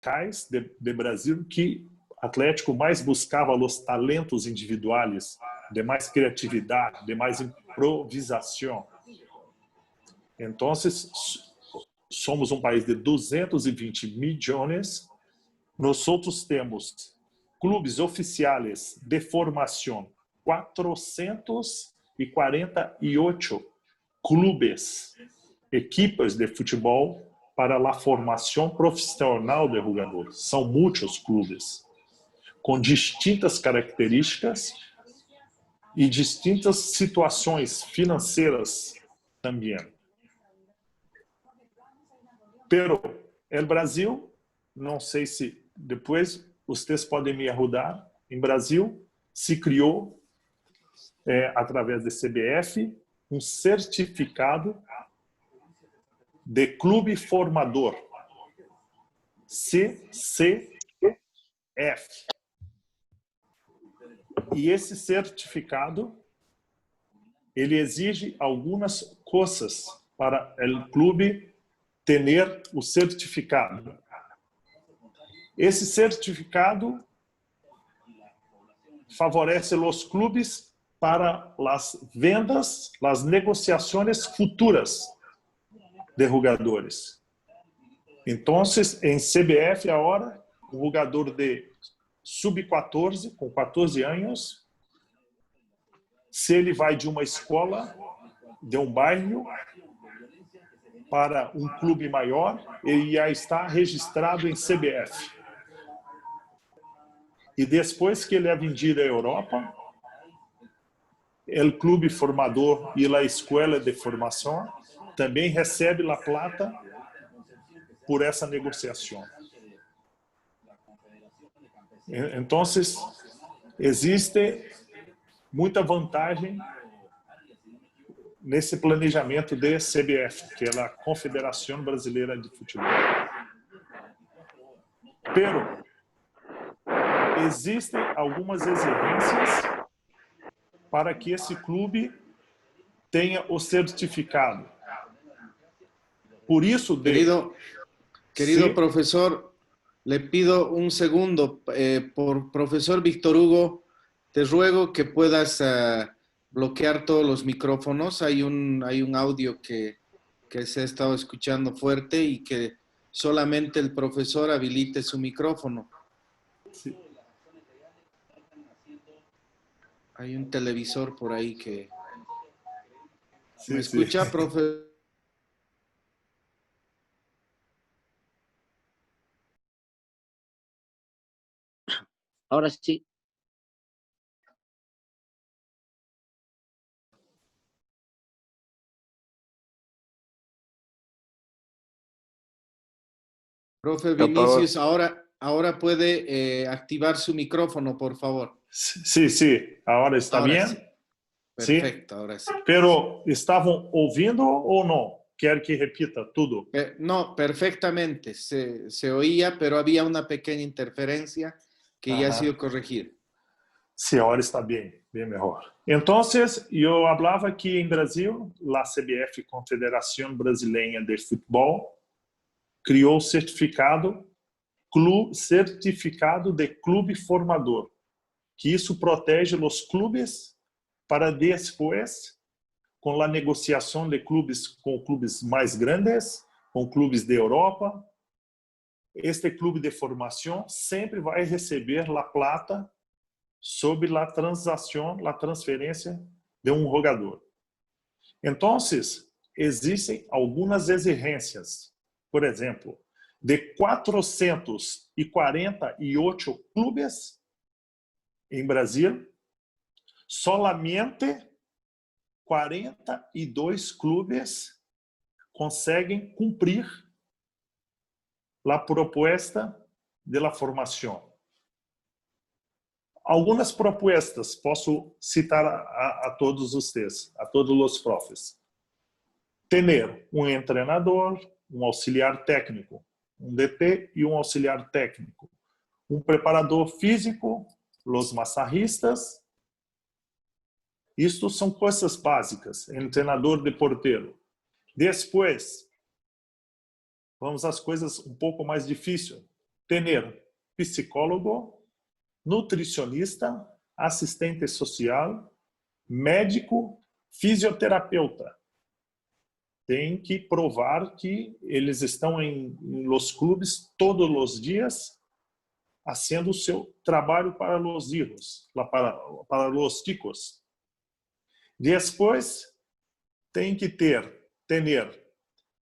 locais de Brasil que Atlético mais buscava os talentos individuais, de mais criatividade, de mais improvisação. Então, somos um país de 220 milhões. Nós outros temos clubes oficiais de formação, 448 clubes, equipes de futebol para a formação profissional de jogadores. São muitos clubes, com distintas características e distintas situações financeiras também. Pero o Brasil, não sei se depois vocês podem me ajudar, em Brasil se criou, através da CBF, um certificado de clube formador, CCF. E esse certificado, ele exige algumas coisas para o clube ter o certificado. Esse certificado favorece os clubes para as vendas, as negociações futuras de jogadores. Então, em CBF, agora, o jogador de sub-14, com 14 anos, se ele vai de uma escola, de um bairro, para um clube maior, ele já está registrado em CBF. E depois que ele é vendido à Europa, o clube formador e a escola de formação também recebe a plata por essa negociação. Então, existe muita vantagem nesse planejamento de CBF, que é a Confederação Brasileira de Futebol. Pero existem algumas exigências para que esse clube tenha o certificado. Por isso, querido sí. Profesor, le pido un segundo. Por profesor Víctor Hugo, te ruego que puedas bloquear todos los micrófonos. Hay un audio que se ha estado escuchando fuerte y que solamente el profesor habilite su micrófono. Sí. Hay un televisor por ahí que... Sí, ¿Me escucha, sí. profe? Ahora sí. Profe Vinicius, ahora puede activar su micrófono, por favor. Sí, sí. Ahora está ahora bien. Sí. Perfecto, ¿Sí? ahora sí. Pero, ¿estavam ouvindo ou não? Quer que repita tudo? No, perfectamente. Se oía, pero había una pequeña interferencia que ya ha sido corregida. Sí, ahora está bien mejor. Entonces, yo hablaba que en Brasil, la CBF, Confederación Brasileña de Fútbol, criou o certificado de clube formador, que isso protege os clubes para depois, com a negociação de clubes com clubes mais grandes, com clubes de Europa, este clube de formação sempre vai receber a plata sobre a transação, a transferência de um jogador. Então, existem algumas exigências. Por exemplo, de 448 clubes em Brasil, solamente 42 clubes conseguem cumprir a proposta de la formação. Algumas propostas posso citar a todos vocês, a todos os profs. Ter um treinador, um auxiliar técnico, um DT e um auxiliar técnico, um preparador físico, os massajistas. Isto são coisas básicas, treinador de porteiro. Depois, vamos às coisas um pouco mais difíceis. ter psicólogo, nutricionista, assistente social, médico, fisioterapeuta. Tem que provar que eles estão em los clubes todos os dias, fazendo o seu trabalho para os hijos, para os chicos. Depois, tem que ter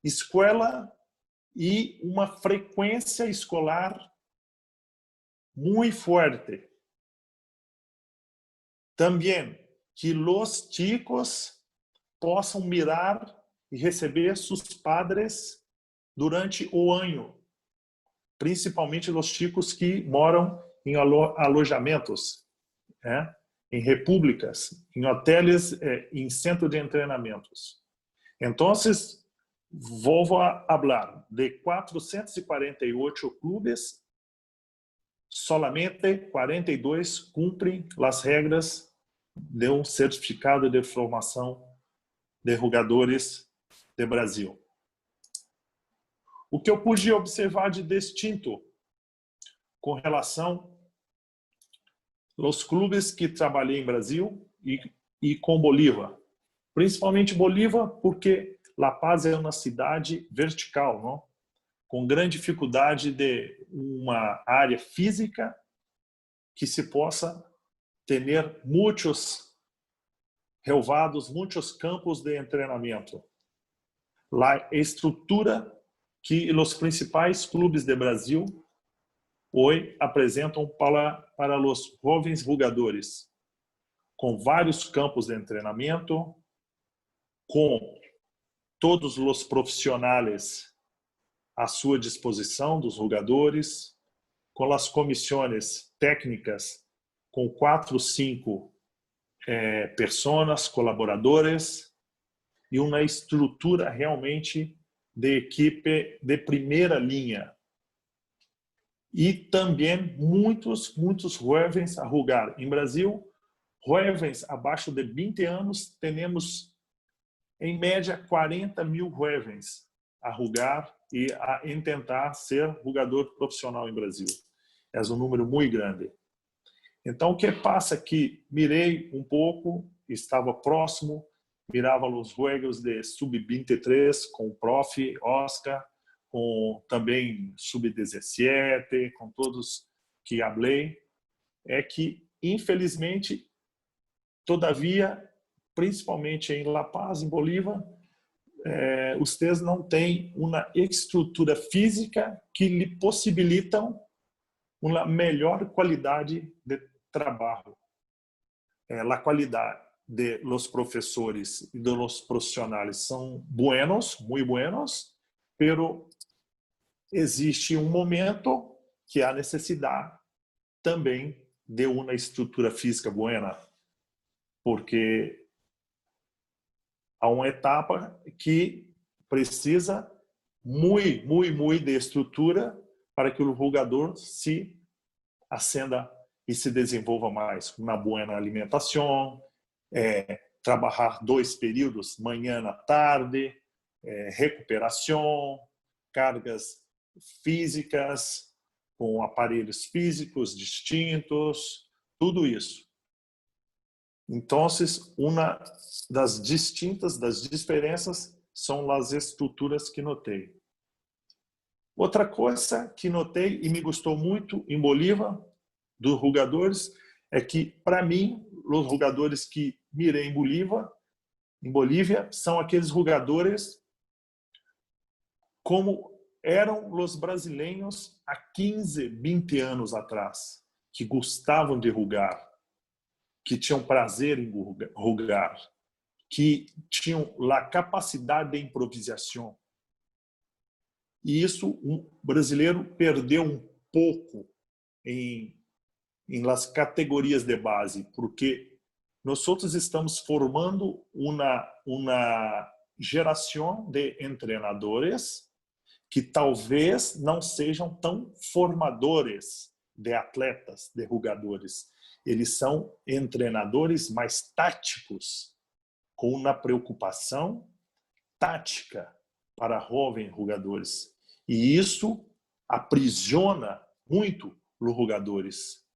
escola e uma frequência escolar muito forte. Também que os chicos possam mirar e receber seus padres durante o ano, principalmente os chicos que moram em alojamentos, em repúblicas, em hotéis, em centros de treinamentos. Então, vou falar de 448 clubes, solamente 42 cumprem as regras de um certificado de formação de jogadores do Brasil. O que eu pude observar de distinto com relação aos clubes que trabalhei em Brasil e com Bolívar. Principalmente Bolívar, porque La Paz é uma cidade vertical, não? Com grande dificuldade de uma área física que se possa ter muitos relevados, muitos campos de treinamento. A estrutura que os principais clubes do Brasil hoje apresentam para os jovens jogadores, com vários campos de treinamento, com todos os profissionais à sua disposição dos jogadores, com as comissões técnicas, com 4, 5 pessoas, colaboradores, e uma estrutura realmente de equipe de primeira linha. E também muitos jovens a jogar. Em Brasil, jovens abaixo de 20 anos, temos em média 40 mil jovens a jogar e a tentar ser jogador profissional em Brasil. É um número muito grande. Então, o que passa que mirei um pouco, estava próximo, mirava os jogos de sub-23 com o prof. Oscar, com também sub-17, com todos que falei, é que, infelizmente, todavia, principalmente em La Paz, em Bolívar, vocês não têm uma estrutura física que lhe possibilitam uma melhor qualidade de trabalho. A qualidade de los professores e de los profissionais são buenos, muito buenos, pero existe um momento que há necessidade também de uma estrutura física buena, porque há uma etapa que precisa muito de estrutura para que o jogador se ascenda e se desenvolva mais. Uma boa alimentação, trabalhar 2 períodos, manhã e tarde, recuperação, cargas físicas, com aparelhos físicos distintos, tudo isso. Então, uma das diferenças são as estruturas que notei. Outra coisa que notei e me gostou muito em Bolívar, dos jogadores, é que, para mim, os jogadores que mirei em Bolívia, são aqueles jogadores como eram os brasileiros há 15, 20 anos atrás, que gostavam de jogar, que tinham prazer em jogar, que tinham a capacidade de improvisação. E isso o brasileiro perdeu um pouco em las categorias de base, porque nós outros estamos formando uma geração de treinadores que talvez não sejam tão formadores de atletas, de jogadores. Eles são treinadores mais táticos, com uma preocupação tática para jovens jogadores. E isso aprisiona muito os jogadores.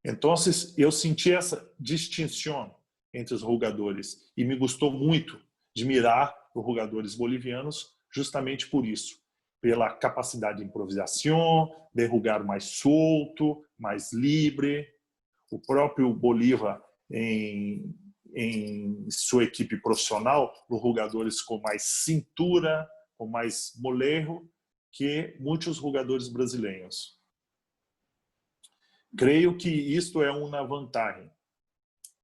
Então, eu senti essa distinção entre os jogadores e me gostou muito de mirar os jogadores bolivianos justamente por isso, pela capacidade de improvisação, de jogar mais solto, mais livre. O próprio Bolívar, em sua equipe profissional, os jogadores com mais cintura, com mais molejo que muitos jogadores brasileiros. Creio que isto é uma vantagem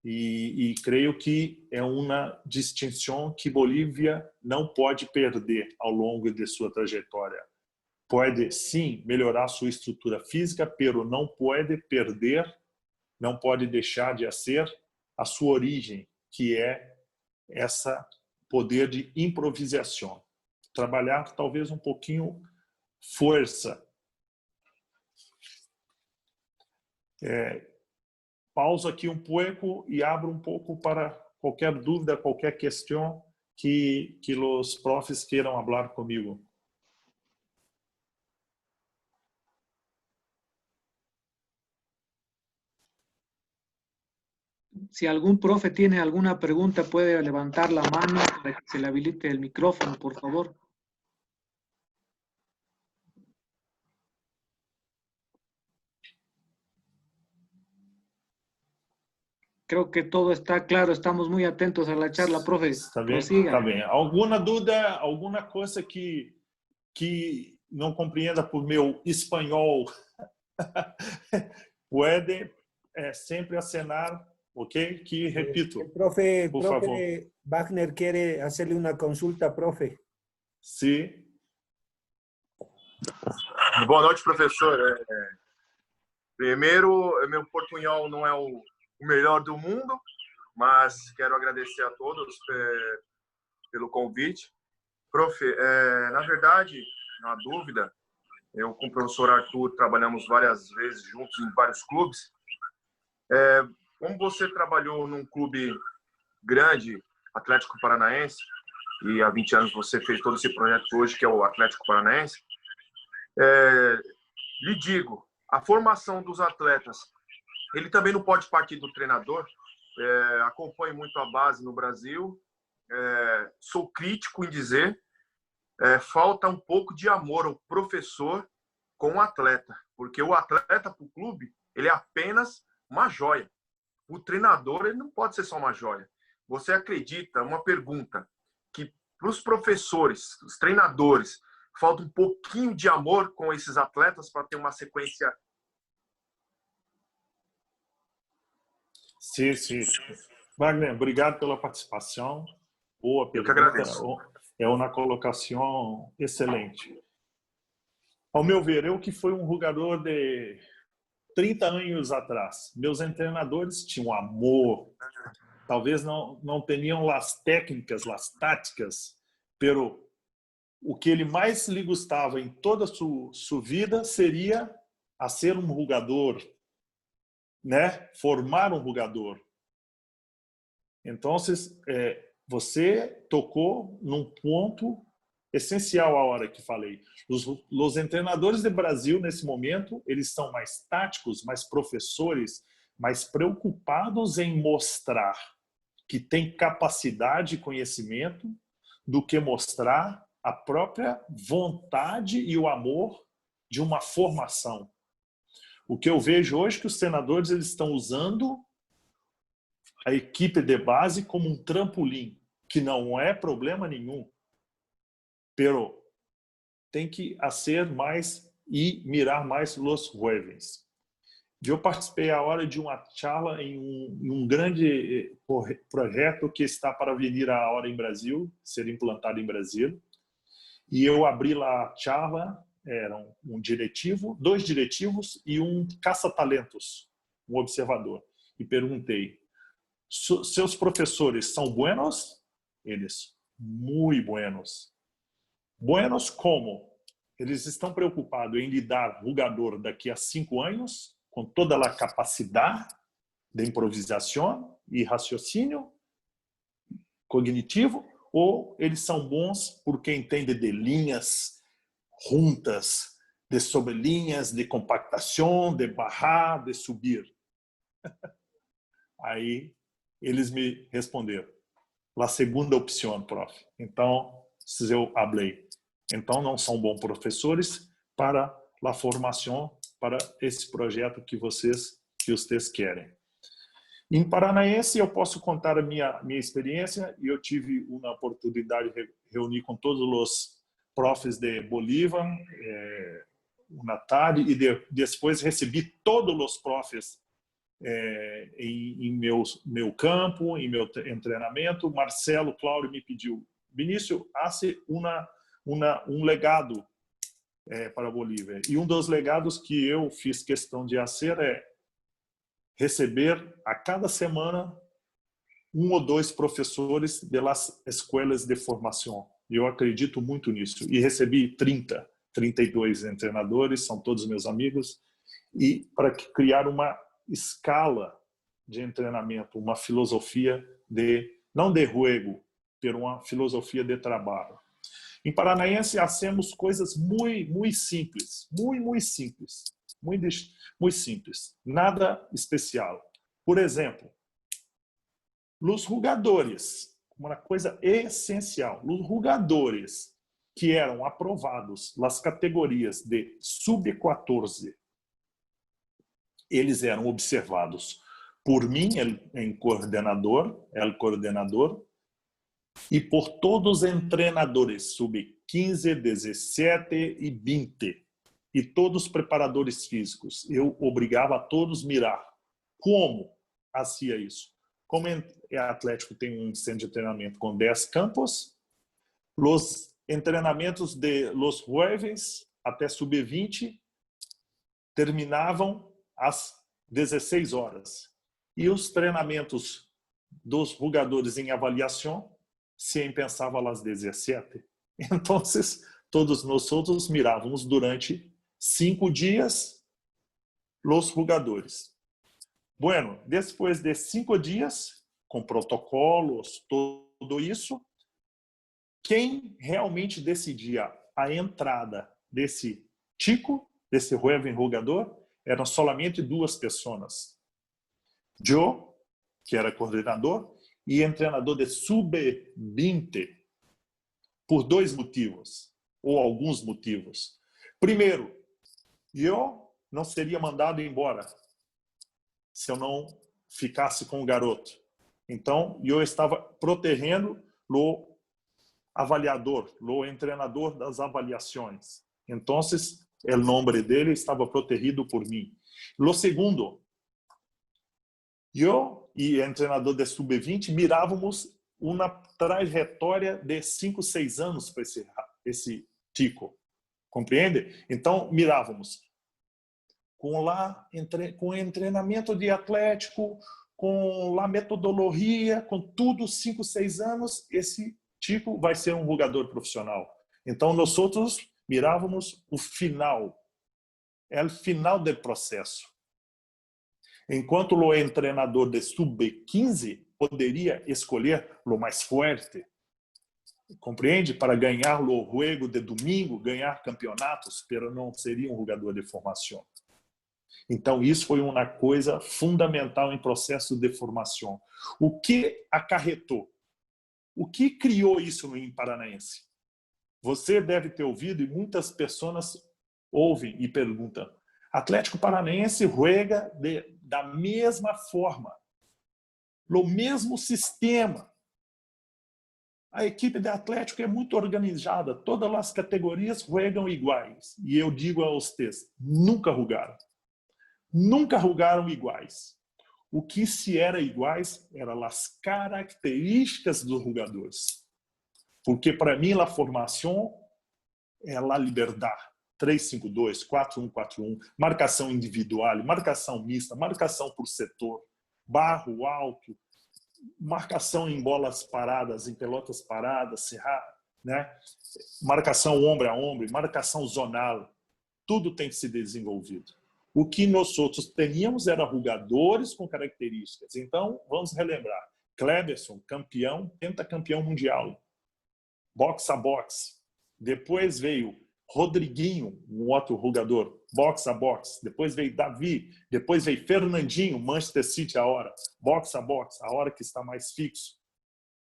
e creio que é uma distinção que Bolívia não pode perder ao longo de sua trajetória. Pode, sim, melhorar sua estrutura física, pero não pode perder, não pode deixar de ser a sua origem, que é essa poder de improvisação. Trabalhar talvez um pouquinho força. Pausa aqui um pouco e abro um pouco para qualquer dúvida, qualquer questão que os profs queiram falar comigo. Si algún profe tiene alguna pregunta, puede levantar la mano para que se le habilite el micrófono, por favor. Creo que todo está claro, estamos muy atentos a la charla, profe. Está bem? Está bem. Alguma dúvida, alguma coisa que não compreenda por meu espanhol, pode sempre acenar, ok? Que repito. Profe Wagner quiere hacerle una consulta, profe. Sim. Boa noite, professor. Primeiro, meu portunhol não é o melhor do mundo, mas quero agradecer a todos pelo convite. Prof, na verdade, na dúvida, eu com o professor Arthur trabalhamos várias vezes juntos em vários clubes. Como você trabalhou num clube grande, Atlético Paranaense, e há 20 anos você fez todo esse projeto hoje, que é o Atlético Paranaense, lhe digo, a formação dos atletas, ele também não pode partir do treinador. Acompanho muito a base no Brasil, sou crítico em dizer, falta um pouco de amor ao professor com o atleta, porque o atleta para o clube, ele é apenas uma joia. O treinador, ele não pode ser só uma joia. Você acredita, uma pergunta, que para os professores, os treinadores, falta um pouquinho de amor com esses atletas para ter uma sequência? Sim, sim. Wagner, obrigado pela participação. Boa pergunta. Eu que agradeço. É uma colocação excelente. Ao meu ver, eu que fui um jogador de 30 anos atrás, meus treinadores tinham amor, talvez não tinham as técnicas, as táticas, pero o que ele mais lhe gostava em toda a sua vida seria a ser um jogador, né? Formar um jogador. Então, você tocou num ponto essencial a hora que falei. Os treinadores do Brasil, nesse momento, eles são mais táticos, mais professores, mais preocupados em mostrar que tem capacidade e conhecimento do que mostrar a própria vontade e o amor de uma formação. O que eu vejo hoje é que os treinadores eles estão usando a equipe de base como um trampolim, que não é problema nenhum, pero tem que fazer mais e mirar mais os jovens. Eu participei a hora de uma charla em um grande projeto que está para vir a hora em Brasil, ser implantado em Brasil. E eu abri lá a charla, eram dois diretivos e um caça-talentos, um observador. E perguntei, seus professores são buenos? Eles, muito buenos. Buenos como? Eles estão preocupados em lidar com o jogador daqui a 5 anos, com toda a capacidade de improvisação e raciocínio cognitivo, ou eles são bons porque entendem de linhas, juntas, de sobrelinhas, de compactação, de barrar, de subir. Aí eles me responderam, a segunda opção, prof. Então, eu falei, então não são bons professores para a formação, para esse projeto que vocês querem. Em Paranaense, eu posso contar a minha experiência, e eu tive uma oportunidade de reunir com todos os profs de Bolívia, na tarde, e depois recebi todos os profs em meu campo, em meu treinamento. Marcelo Cláudio me pediu, Vinícius, hace um legado para a Bolívia. E um dos legados que eu fiz questão de fazer é receber a cada semana 1 ou 2 professores das escolas de formação. Eu acredito muito nisso. E recebi 32 treinadores, são todos meus amigos, e para criar uma escala de treinamento, uma filosofia não de jogo, mas uma filosofia de trabalho. Em Paranaense, hacemos coisas muito simples, muito simples, muito simples, nada especial. Por exemplo, os jogadores, uma coisa essencial, os jogadores que eram aprovados nas categorias de sub-14, eles eram observados por mim, o coordenador, e por todos os treinadores sub-15, 17 e 20, e todos os preparadores físicos. Eu obrigava a todos a mirar como fazia isso. Como o Atlético tem um centro de treinamento com 10 campos, os treinamentos de los jueves até sub-20 terminavam às 16 horas. E os treinamentos dos jogadores em avaliação sempre pensavam às 17. Então, todos nós outros mirávamos durante 5 dias os jogadores. Bueno, depois de 5 dias, com protocolos, tudo isso, quem realmente decidia a entrada desse tico, desse jovem jogador, eram somente 2 pessoas. Eu, que era coordenador, e treinador de sub-20, por 2 motivos, ou alguns motivos. Primeiro, eu não seria mandado embora se eu não ficasse com o garoto. Então, eu estava protegendo o avaliador, o treinador das avaliações. Então, o nome dele estava protegido por mim. Lo segundo, eu e o treinador de sub-20 mirávamos uma trajetória de 5, 6 anos para esse tico. Compreende? Então, mirávamos com o treinamento de Atlético, com a metodologia, com tudo, 5, 6 anos, esse tico vai ser um jogador profissional. Então, nós outros mirávamos o final do processo. Enquanto o treinador de sub-15 poderia escolher o mais forte, compreende? Para ganhar o jogo de domingo, ganhar campeonatos, mas não seria um jogador de formação. Então, isso foi uma coisa fundamental em processo de formação. O que acarretou? O que criou isso no Paranaense? Você deve ter ouvido, e muitas pessoas ouvem e perguntam, Atlético Paranaense joga da mesma forma, no mesmo sistema. A equipe de Atlético é muito organizada, todas as categorias jogam iguais. E eu digo a vocês, nunca jogaram. Nunca jogaram iguais. O que se era iguais eram as características dos jogadores. Porque para mim a formação é a liberdade. 3-5-2, 4-1-4-1, marcação individual, marcação mista, marcação por setor, barro alto, marcação em bolas paradas, em pelotas paradas, né? Marcação ombro a ombro, marcação zonal. Tudo tem que ser desenvolvido. O que nós outros teníamos era jogadores com características. Então, vamos relembrar. Kleberson, campeão, pentacampeão mundial. Box a box. Depois veio Rodriguinho, um outro jogador, box a box. Depois veio Davi, depois veio Fernandinho, Manchester City a hora, box a box, a hora que está mais fixo.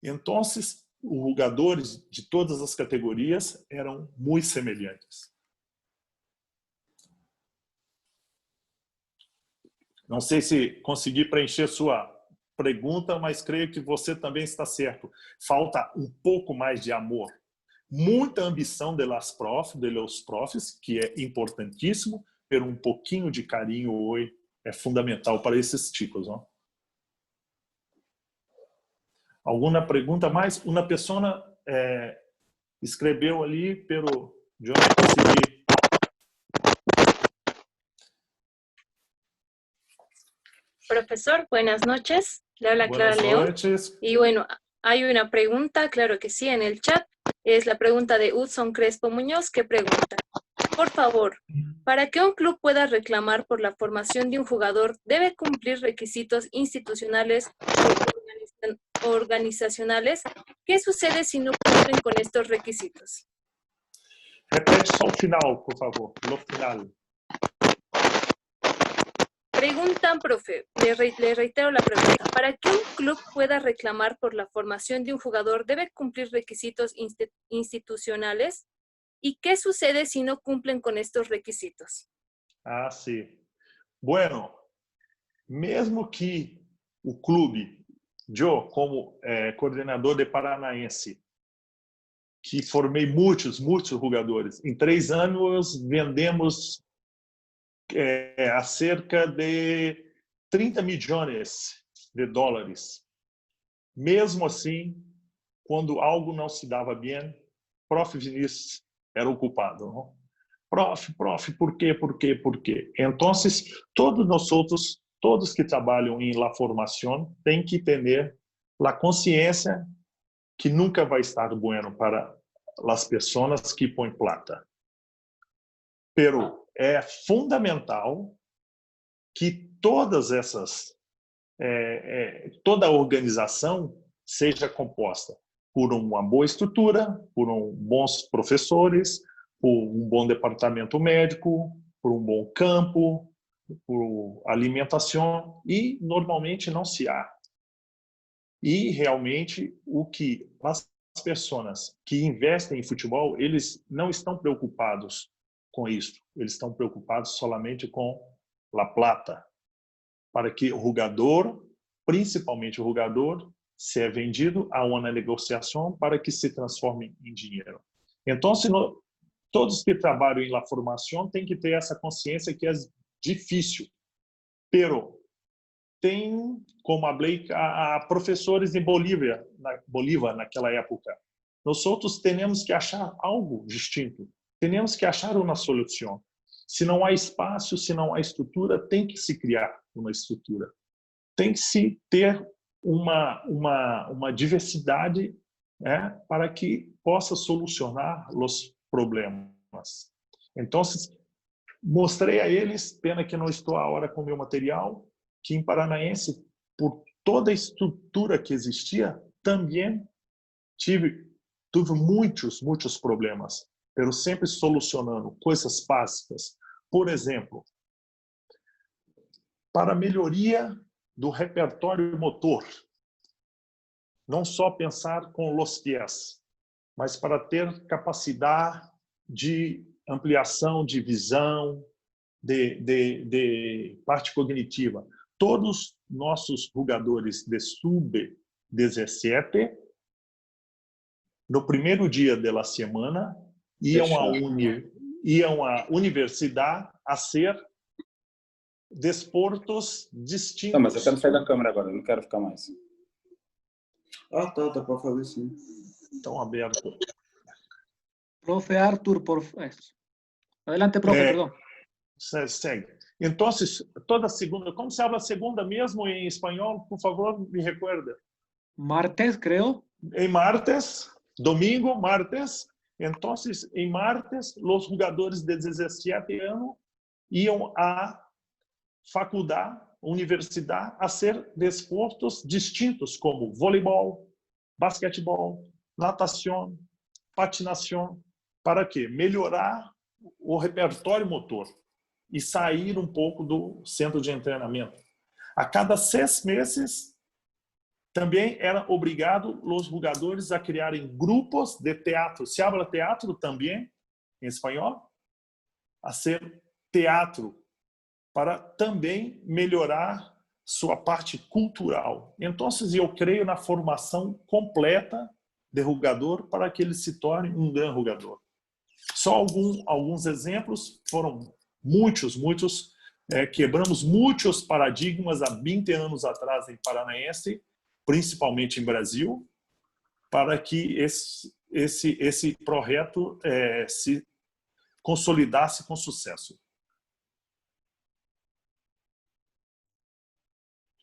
Então, os jogadores de todas as categorias eram muito semelhantes. Não sei se consegui preencher sua pergunta, mas creio que você também está certo. Falta um pouco mais de amor. Muita ambição de los profs, que é importantíssimo, mas um pouquinho de carinho hoje é fundamental para esses chicos, não? Alguma pergunta mais? Uma pessoa escreveu ali, pero eu não consegui. Profesor, buenas noches. Le habla Clara León. Y bueno, hay una pregunta, claro que sí, en el chat. Es la pregunta de Hudson Crespo Muñoz, que pregunta: por favor, para que un club pueda reclamar por la formación de un jugador, ¿debe cumplir requisitos institucionales o organizacionales? ¿Qué sucede si no cumplen con estos requisitos? Repete só o final, por favor. Lo final. Preguntan, profe, le reitero la pregunta. Para que un club pueda reclamar por la formación de un jugador, ¿debe cumplir requisitos institucionales? ¿Y qué sucede si no cumplen con estos requisitos? Ah, sim. Bueno, mesmo que o clube, eu como coordenador de Paranaense, que formei muitos jogadores, em 3 anos vendemos a cerca de 30 milhões de dólares. Mesmo assim, quando algo não se dava bem, prof. Vinícius era o culpado. Não? Prof, por quê? Então, todos que trabalham em la formação têm que ter a consciência que nunca vai estar bueno para as pessoas que põem plata. Pero é fundamental que toda a organização seja composta por uma boa estrutura, por bons professores, por bom departamento médico, por bom campo, por alimentação, e normalmente não se há. E realmente as pessoas que investem em futebol, eles não estão preocupados com isso. Eles estão preocupados somente com a plata, para que o jogador, principalmente o jogador, seja vendido a uma negociação para que se transforme em dinheiro. Então, todos que trabalham em la formação têm que ter essa consciência que é difícil, pero tem, como falei, a professores em Bolívia naquela época. Nós outros temos que achar algo distinto. Temos que achar uma solução. Se não há espaço, se não há estrutura, tem que se criar uma estrutura. Tem que se ter uma diversidade, para que possa solucionar os problemas. Então, mostrei a eles, pena que não estou a hora com o meu material, que em Paranaense, por toda a estrutura que existia, também tive muitos problemas, mas sempre solucionando coisas básicas. Por exemplo, para a melhoria do repertório motor, não só pensar com os pés, mas para ter capacidade de ampliação de visão, de parte cognitiva. Todos nossos jogadores de sub-17, no primeiro dia da semana, iam à universidade a ser desportos distintos. Não, mas eu quero sair da câmera agora, eu não quero ficar mais. Ah, tá para fazer sim. Estão abertos. Profe Arthur, por favor. Adelante, profe, perdão. Segue. Então, toda segunda, como se fala segunda mesmo em espanhol? Por favor, me recuerda. Martes, creo. Em martes, domingo, martes. Então, em martes, os jogadores de 17 anos iam à faculdade, universidade, a ser desportos distintos, como voleibol, basquetebol, natação, patinação. Para quê? Melhorar o repertório motor e sair um pouco do centro de treinamento. A cada 6 meses, também era obrigado os jogadores a criarem grupos de teatro. Se habla teatro também, em espanhol, a ser teatro, para também melhorar sua parte cultural. Então, eu creio na formação completa de jogador para que ele se torne um grande jogador. Só alguns exemplos, foram muitos. Quebramos muitos paradigmas há 20 anos atrás em Paranaense, principalmente em Brasil, para que esse projeto se consolidasse com sucesso.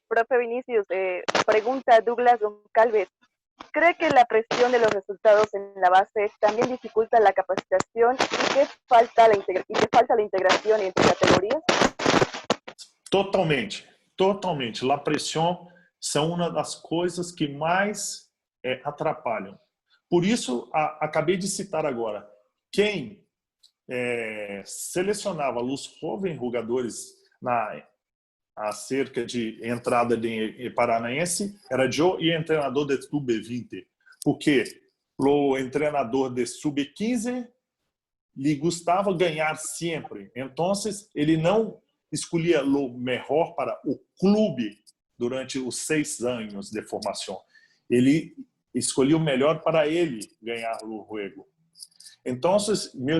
Profe Vinicius, pregunta Douglas Goncalves. ¿Cree que la presión de los resultados en la base también dificulta la capacitación y que falta la integración entre categorías? Totalmente. La pressão são uma das coisas que mais atrapalham. Por isso, acabei de citar agora, quem selecionava os jovens jogadores acerca de entrada de Paranaense era eu e o treinador de sub-20, porque o treinador de sub-15 lhe gostava ganhar sempre. Então, ele não escolhia o melhor para o clube durante os 6 anos de formação. Ele escolhia o melhor para ele ganhar o jogo. Então, me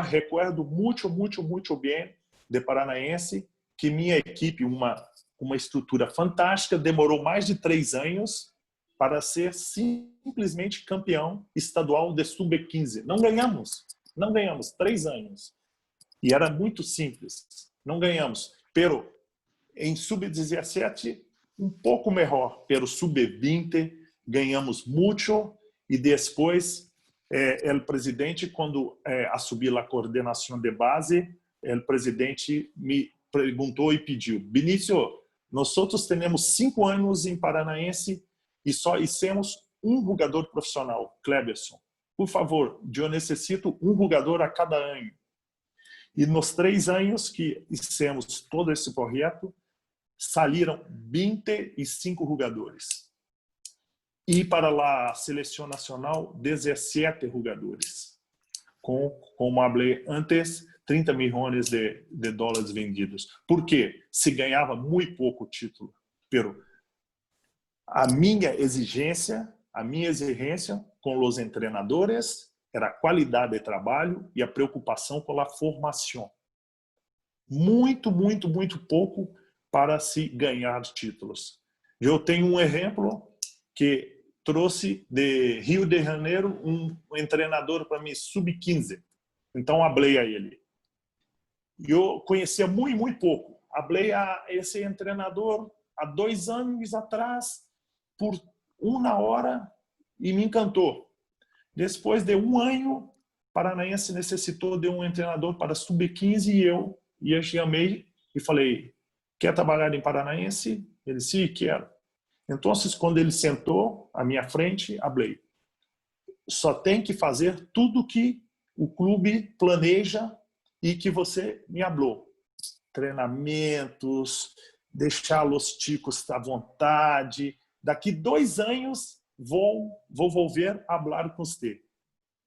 recuerdo muito bem de Paranaense, que minha equipe, uma estrutura fantástica, demorou mais de 3 anos para ser simplesmente campeão estadual de sub-15. Não ganhamos 3 anos. E era muito simples. Não ganhamos. Pero em sub-17, um pouco melhor. Pero sub-20, ganhamos muito. E depois, o presidente, quando assumiu a coordenação de base, o presidente me perguntou e pediu: Vinícius, nós temos 5 anos em Paranaense e só hicimos um jogador profissional, Kleberson. Por favor, eu necessito um jogador a cada ano. E nos 3 anos que hicimos todo esse projeto, saíram 25 jogadores. E para a seleção nacional, 17 jogadores. Como falei antes, 30 milhões de dólares vendidos. Por quê? Se ganhava muito pouco título. Pero a minha exigência com os treinadores era a qualidade de trabalho e a preocupação com a formação. Muito pouco para se ganhar títulos. Eu tenho um exemplo que trouxe de Rio de Janeiro um treinador para mim sub-15. Então, falei a ele. Eu conhecia muito pouco. Falei a esse treinador há 2 anos atrás por 1 hora e me encantou. Depois de 1 ano, Paranaense necessitou de um treinador para sub-15 e eu chamei e falei: quer trabalhar em Paranaense? Ele disse: sim, quero. Então, quando ele sentou à minha frente, falei: só tem que fazer tudo que o clube planeja e que você me falou. Treinamentos, deixar os ticos à vontade. Daqui 2 anos vou volver a falar com você.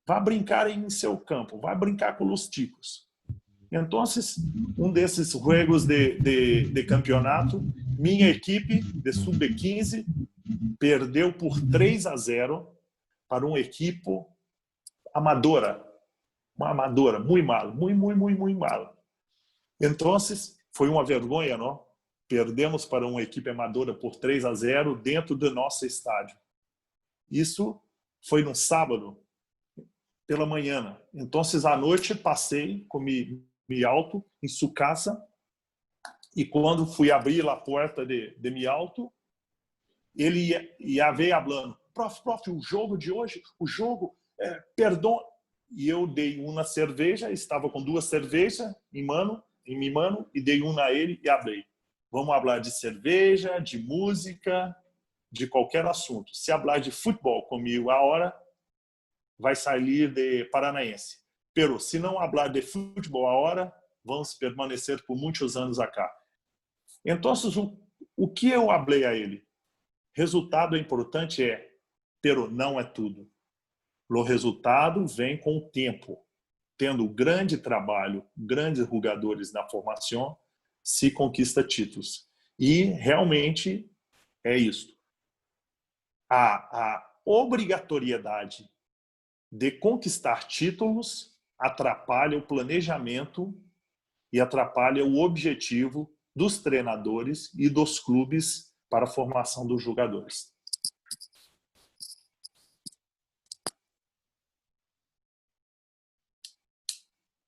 Vá brincar em seu campo, vá brincar com os ticos. Então, um desses jogos de campeonato, minha equipe de sub-15 perdeu por 3-0 para uma equipe amadora. Uma amadora, muito mal. Então, foi uma vergonha, não? Perdemos para uma equipe amadora por 3-0 dentro do nosso estádio. Isso foi no sábado, pela manhã. Então, à noite, passei, comi mi auto em sua casa e quando fui abrir a porta de mi auto, ele ia ver falando: prof, o jogo de hoje, perdão. E eu dei uma cerveja, estava com 2 cervejas em minha mão, e dei uma a ele e falei: vamos falar de cerveja, de música, de qualquer assunto. Se falar de futebol comigo a hora, vai sair de Paranaense. pero se não falar de futebol agora, vamos permanecer por muitos anos acá. Então, o que eu falei a ele? Resultado é importante, pero não é tudo. O resultado vem com o tempo. Tendo grande trabalho, grandes jogadores na formação, se conquista títulos. E realmente é isso. A obrigatoriedade de conquistar títulos atrapalha o planejamento e atrapalha o objetivo dos treinadores e dos clubes para a formação dos jogadores.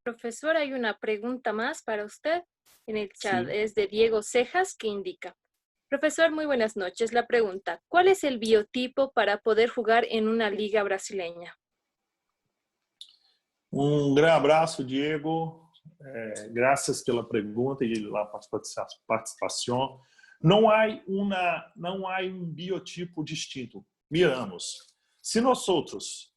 Profesor, hay una pregunta más para usted en el chat. Sí. Es de Diego Cejas, que indica: profesor, muy buenas noches. La pregunta: ¿cuál es el biotipo para poder jugar en una liga brasileña? Um grande abraço, Diego. Graças pela pergunta e pela participação. Não há biotipo distinto. Miramos. Se nós outros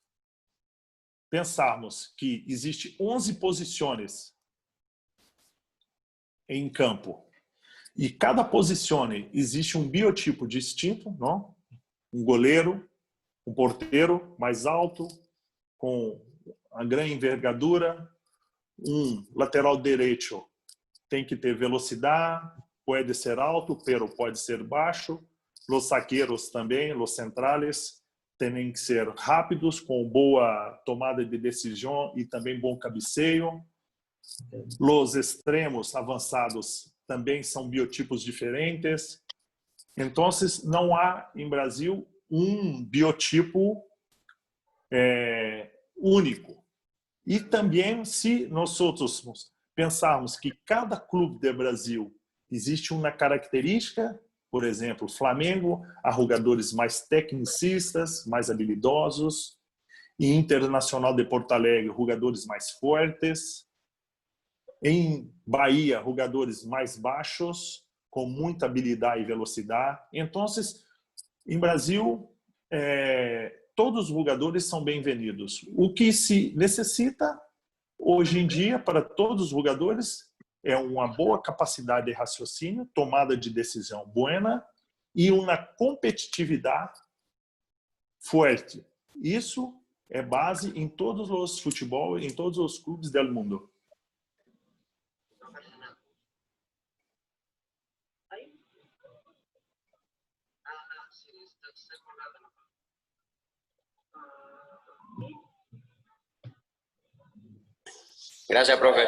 pensarmos que existe 11 posições em campo e cada posição existe um biotipo distinto, não? Um goleiro, um porteiro mais alto, com a grande envergadura, um lateral direito tem que ter velocidade, pode ser alto, pero pode ser baixo. Os zagueiros também, os centrales, têm que ser rápidos, com boa tomada de decisão e também bom cabeceio. Os extremos avançados também são biotipos diferentes. Então, não há em Brasil um biotipo único. E também, se nós outros pensarmos que cada clube do Brasil existe uma característica, por exemplo, Flamengo, há jogadores mais tecnicistas, mais habilidosos, e Internacional de Porto Alegre, jogadores mais fortes. Em Bahia, jogadores mais baixos, com muita habilidade e velocidade. Então, em Brasil, todos os jogadores são bem-vindos. O que se necessita hoje em dia para todos os jogadores é uma boa capacidade de raciocínio, tomada de decisão boa e uma competitividade forte. Isso é base em todos os futebol, em todos os clubes do mundo. Gracias, profe.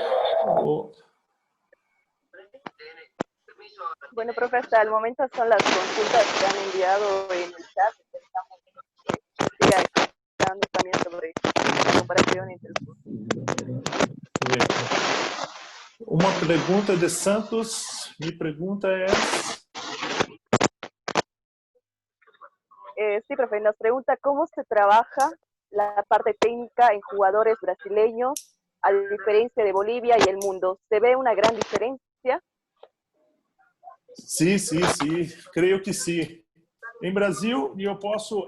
Bueno, profe, hasta el momento son las consultas que han enviado en el chat. Estamos hablando también sobre la comparación entre Uma pergunta de Santos. Minha pergunta é... Sí, profe, nos pregunta cómo se trabaja la parte técnica en jugadores brasileños a diferencia de Bolivia y el mundo. ¿Se ve una gran diferencia? Sim, creio que sim. Em Brasil, eu posso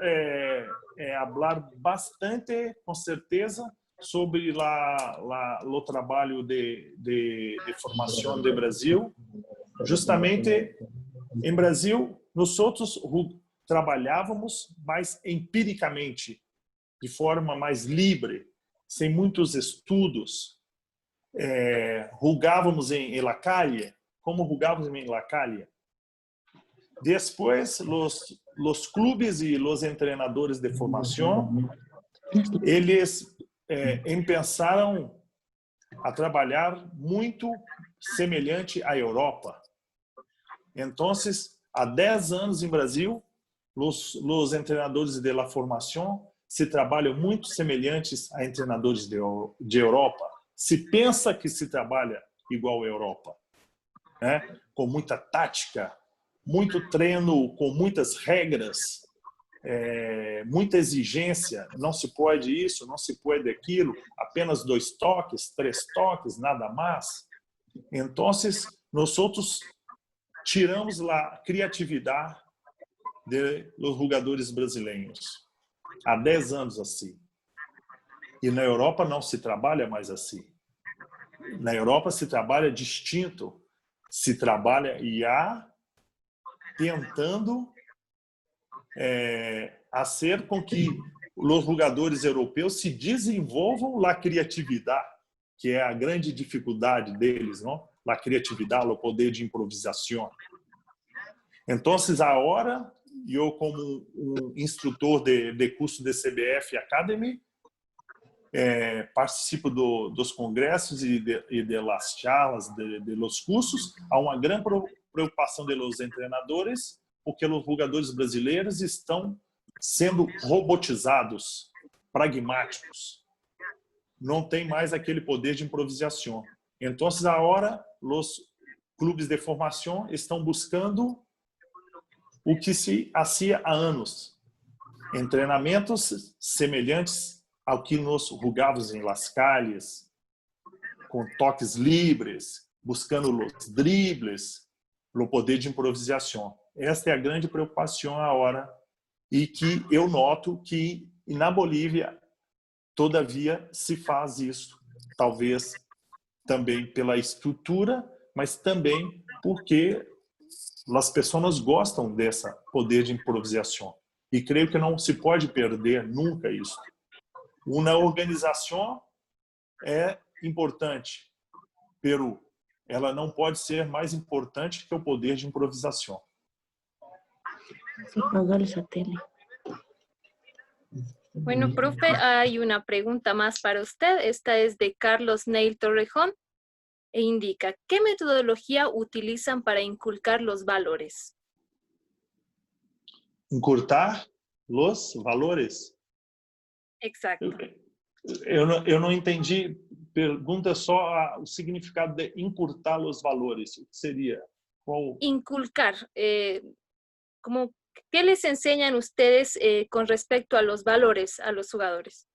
falar bastante, com certeza, sobre o trabalho de formação do Brasil. Justamente, em Brasil, nós outros trabalhávamos mais empiricamente, de forma mais livre, sem muitos estudos. Jogávamos em La Calle, como jogávamos em La Calle. Depois, os clubes e os treinadores de formação, eles começaram a trabalhar muito semelhante à Europa. Então, há 10 anos em Brasil, os treinadores de la formação se trabalham muito semelhantes a treinadores de Europa. Se pensa que se trabalha igual à Europa, né? Com muita tática, muito treino, com muitas regras, muita exigência. Não se pode isso, não se pode aquilo, apenas 2 toques, 3 toques, nada mais. Então, nós outros tiramos a criatividade dos jogadores brasileiros. Há 10 anos assim. E na Europa não se trabalha mais assim. Na Europa se trabalha distinto. Se trabalha IA tentando fazer com que os jogadores europeus se desenvolvam a criatividade, que é a grande dificuldade deles, não? A criatividade, o poder de improvisação. Então, agora, eu como um instrutor de curso de CBF Academy, participo dos congressos e das charlas, de los cursos. Há uma grande preocupação dos treinadores, porque os jogadores brasileiros estão sendo robotizados, pragmáticos. Não tem mais aquele poder de improvisação. Então, agora, os clubes de formação estão buscando o que se fazia há anos. Em treinamentos semelhantes ao que nós jogávamos em las calles, com toques livres, buscando os dribles, o poder de improvisação. Esta é a grande preocupação agora, e que eu noto que na Bolívia, todavia, se faz isso. Talvez também pela estrutura, mas também porque as pessoas gostam desse poder de improvisação. E creio que não se pode perder nunca isso. Uma organização é importante, mas ela não pode ser mais importante que o poder de improvisação. Bueno, profe, hay una pregunta más para usted. Esta es de Carlos Neil Torrejón e indica, ¿qué metodología utilizan para inculcar los valores? Inculcar los valores? Exacto. Eu não entendi. Pergunta só o significado de encurtar os valores. O que seria? Qual? Inculcar. ¿Qué les enseñan ustedes con respecto a los valores a los jugadores?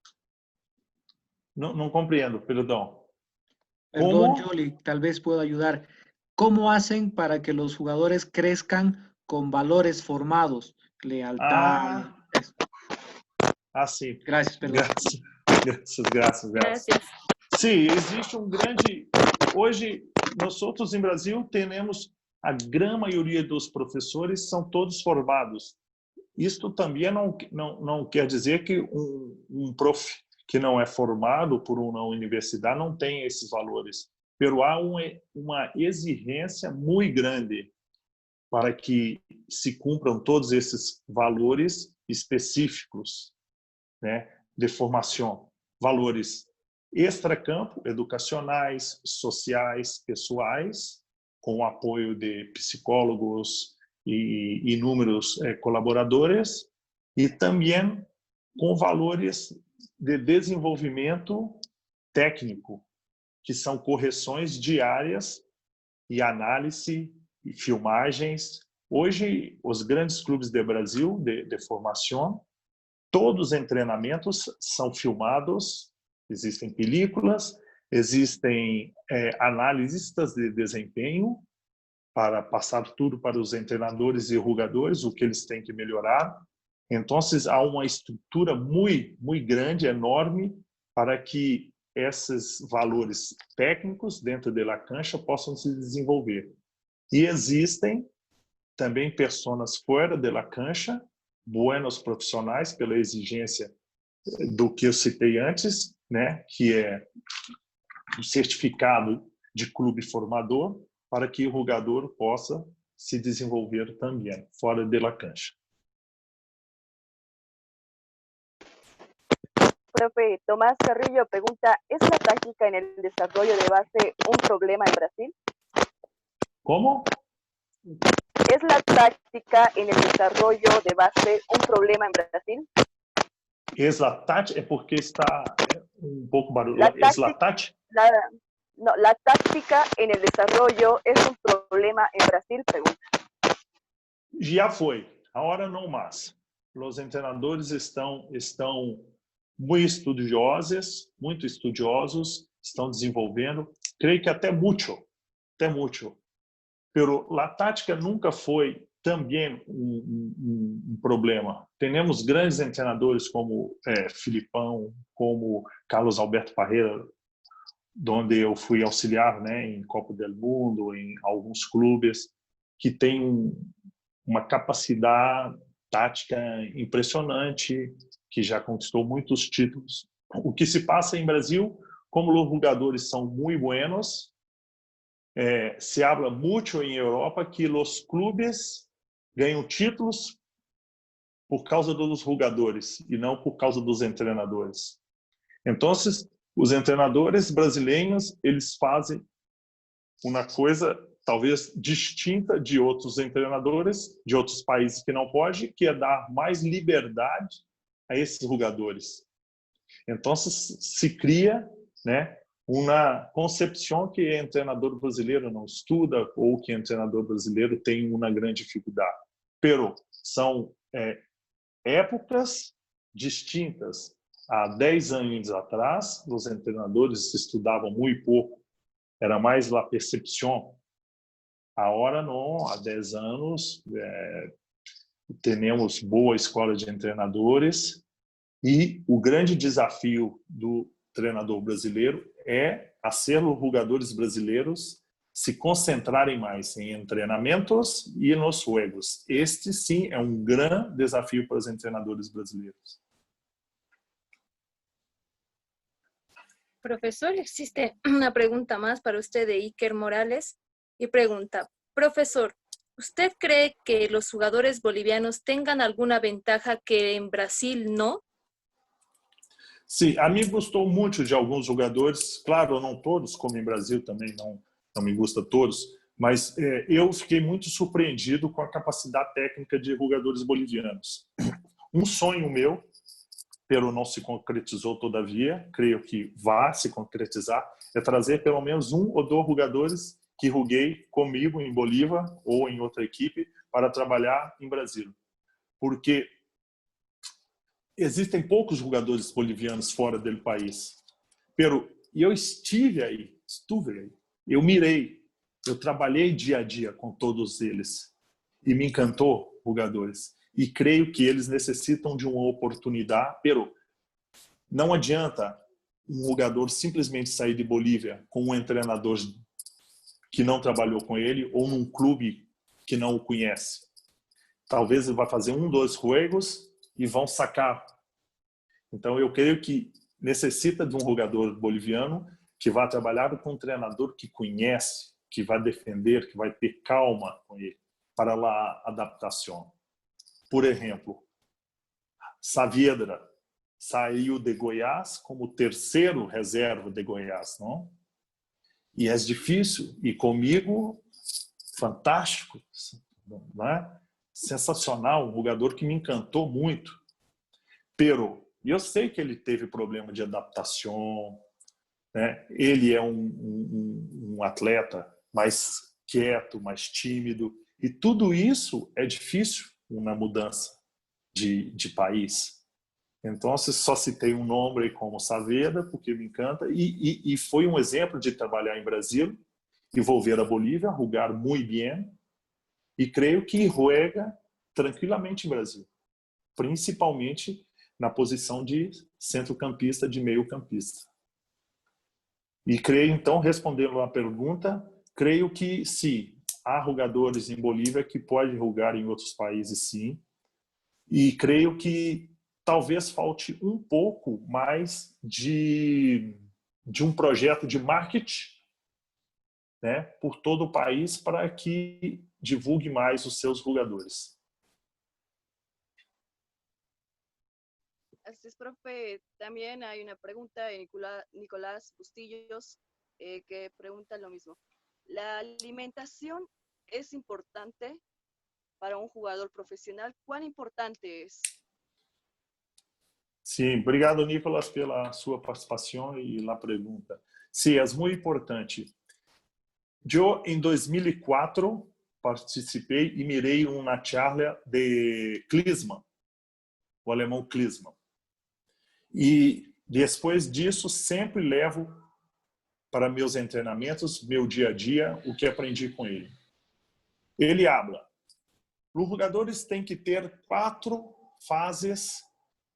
Não compreendo, perdão. Perdón, Yoli, tal vez puedo ayudar. ¿Cómo hacen para que los jugadores crezcan con valores formados? Lealtad. Sim. Gracias, perdão. Graças. Sim, existe grande... Hoje, nós outros em Brasil temos a grande maioria dos professores são todos formados. Isto também não quer dizer que um prof que não é formado por uma universidade não tem esses valores. Mas há uma exigência muito grande para que se cumpram todos esses valores específicos, né, de formação. Valores extracampo, educacionais, sociais, pessoais, com o apoio de psicólogos e inúmeros colaboradores, e também com valores de desenvolvimento técnico, que são correções diárias e análise e filmagens. Hoje, os grandes clubes do Brasil de formação, todos os treinamentos são filmados, existem películas, existem analistas de desempenho para passar tudo para os treinadores e jogadores, o que eles têm que melhorar. Então, há uma estrutura muito grande, enorme, para que esses valores técnicos dentro da cancha possam se desenvolver. E existem também pessoas fora da cancha, buenos profissionais, pela exigência do que eu citei antes, né, que é um certificado de clube formador, para que o jogador possa se desenvolver também fora da cancha. Profe, Tomás Carrillo pregunta, ¿es la táctica en el desarrollo de base un problema en Brasil? ¿Cómo? ¿Es la táctica en el desarrollo de base un problema en Brasil? Es la táctica, porque está un poco barulho. ¿Es la táctica? No, la táctica en el desarrollo es un problema en Brasil, pregunta. Já foi, agora não mais. Os treinadores estão muito estudiosos, estão desenvolvendo, creio que até muito. Pero a tática nunca foi também problema. Temos grandes treinadores como Filipão, como Carlos Alberto Parreira, onde eu fui auxiliar, né, em Copa do Mundo, em alguns clubes, que têm uma capacidade tática impressionante, que já conquistou muitos títulos. O que se passa em Brasil, como os jogadores são muito buenos, se habla muito em Europa que os clubes ganham títulos por causa dos jogadores e não por causa dos treinadores. Então, os treinadores brasileiros, eles fazem uma coisa talvez distinta de outros treinadores de outros países que não pode, que é dar mais liberdade a esses jogadores. Então, se cria, né, uma concepção que treinador brasileiro não estuda ou que treinador brasileiro tem uma grande dificuldade. Pero são épocas distintas. Há 10 anos atrás, os treinadores estudavam muito pouco. Era mais a percepção. Agora não, há 10 anos temos boa escola de treinadores e o grande desafio do treinador brasileiro é fazer os jogadores brasileiros se concentrarem mais em treinamentos e nos jogos. Este, sim, é um grande desafio para os treinadores brasileiros. Profesor, existe una pregunta más para usted de Iker Morales y pregunta, profesor, ¿usted cree que los jugadores bolivianos tengan alguna ventaja que en Brasil no? Sim, a mim gostou muito de alguns jogadores, claro, não todos, como em Brasil também não me gusta todos, mas eu fiquei muito surpreendido com a capacidade técnica de jogadores bolivianos. Um sonho meu, pero não se concretizou todavia, creio que vai se concretizar, é trazer pelo menos 1 ou 2 jogadores que joguei comigo em Bolívia ou em outra equipe para trabalhar em Brasil. Porque existem poucos jogadores bolivianos fora do país. Pero eu estuve aí, eu mirei, eu trabalhei dia a dia com todos eles e me encantou jogadores. E creio que eles necessitam de uma oportunidade, pero não adianta um jogador simplesmente sair de Bolívia com um treinador que não trabalhou com ele ou num clube que não o conhece. Talvez ele vai fazer 1, 2 jogos e vão sacar. Então eu creio que necessita de um jogador boliviano que vai trabalhar com um treinador que conhece, que vai defender, que vai ter calma com ele para a adaptação. Por exemplo, Saavedra saiu de Goiás como 3º reserva de Goiás, não? E é difícil, e comigo, fantástico, não é? Sensacional, um jogador que me encantou muito. Pero eu sei que ele teve problema de adaptação, né? Ele é um atleta mais quieto, mais tímido, e tudo isso é difícil uma mudança de país. Então, só citei um nome como Saavedra, porque me encanta, e foi um exemplo de trabalhar em Brasil, e voltar a Bolívia, jogar muito bem, e creio que joga tranquilamente em Brasil, principalmente na posição de centrocampista, de meio-campista. E creio, então, respondendo a pergunta, creio que sim, há jogadores em Bolívia que podem jogar em outros países, sim. E creio que talvez falte um pouco mais de um projeto de marketing, né, por todo o país para que divulgue mais os seus jogadores. Así es, profe. También hay una pregunta de Nicolás Bustillos que pregunta lo mismo. ¿La alimentación es importante para un jugador profesional? ¿Cuán importante es? Sim, obrigado, Nicolas, pela sua participação e a pergunta. Sim, é muito importante. Eu, em 2004, participei e mirei uma charla de Klinsmann, o alemão Klinsmann. E depois disso, sempre levo para meus treinamentos, meu dia a dia, o que aprendi com ele. Ele habla Os jogadores têm que ter 4 fases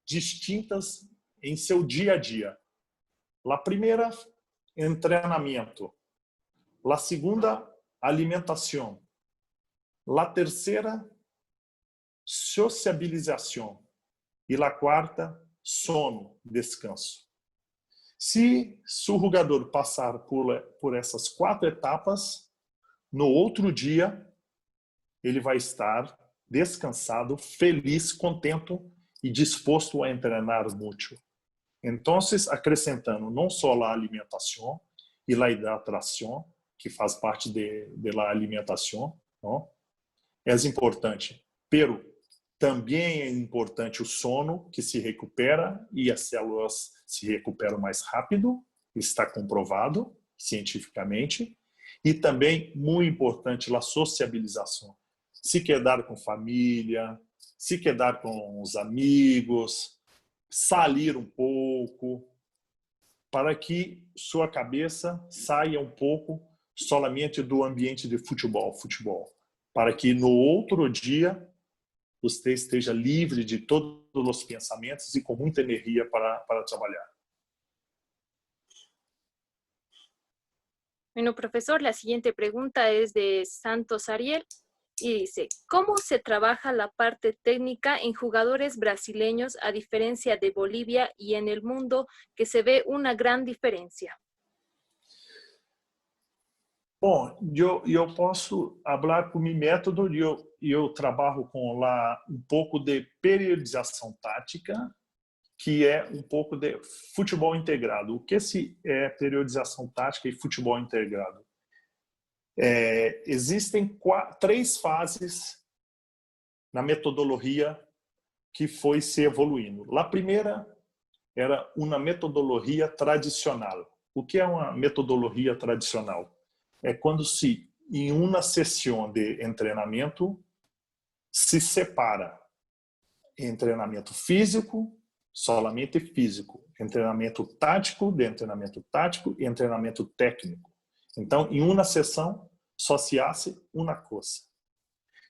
distintas em seu dia a dia. A primeira, treinamento. A segunda, alimentação. A terceira, sociabilização. E a quarta, sono, descanso. Se o jogador passar por essas 4 etapas, no outro dia, ele vai estar descansado, feliz, contente e disposto a treinar muito. Então, acrescentando não só a alimentação e a hidratação, que faz parte da alimentação, não? É importante. Pero também é importante o sono, que se recupera e as células se recuperam mais rápido, está comprovado cientificamente. E também, muito importante, a sociabilização. Se quedar com família, se quedar com os amigos, sair um pouco, para que sua cabeça saia um pouco solamente do ambiente de futebol, para que no outro dia você esteja livre de todos os pensamentos e com muita energia para trabalhar. Bueno, profesor, la siguiente pregunta es de Santos Ariel y dice, ¿cómo se trabaja la parte técnica en jugadores brasileños a diferencia de Bolivia y en el mundo que se ve una gran diferencia? Bom, eu posso falar por meu método, eu trabalho com um pouco de periodização tática, que é um pouco de futebol integrado. O que é periodização tática e futebol integrado? Existem 3 fases na metodologia que foi se evoluindo. A primeira era uma metodologia tradicional. O que é uma metodologia tradicional? É quando em uma sessão de treinamento, se separa em treinamento físico, solamente físico, em treinamento tático, de treinamento tático e em treinamento técnico. Então, em uma sessão, só se hace uma coisa.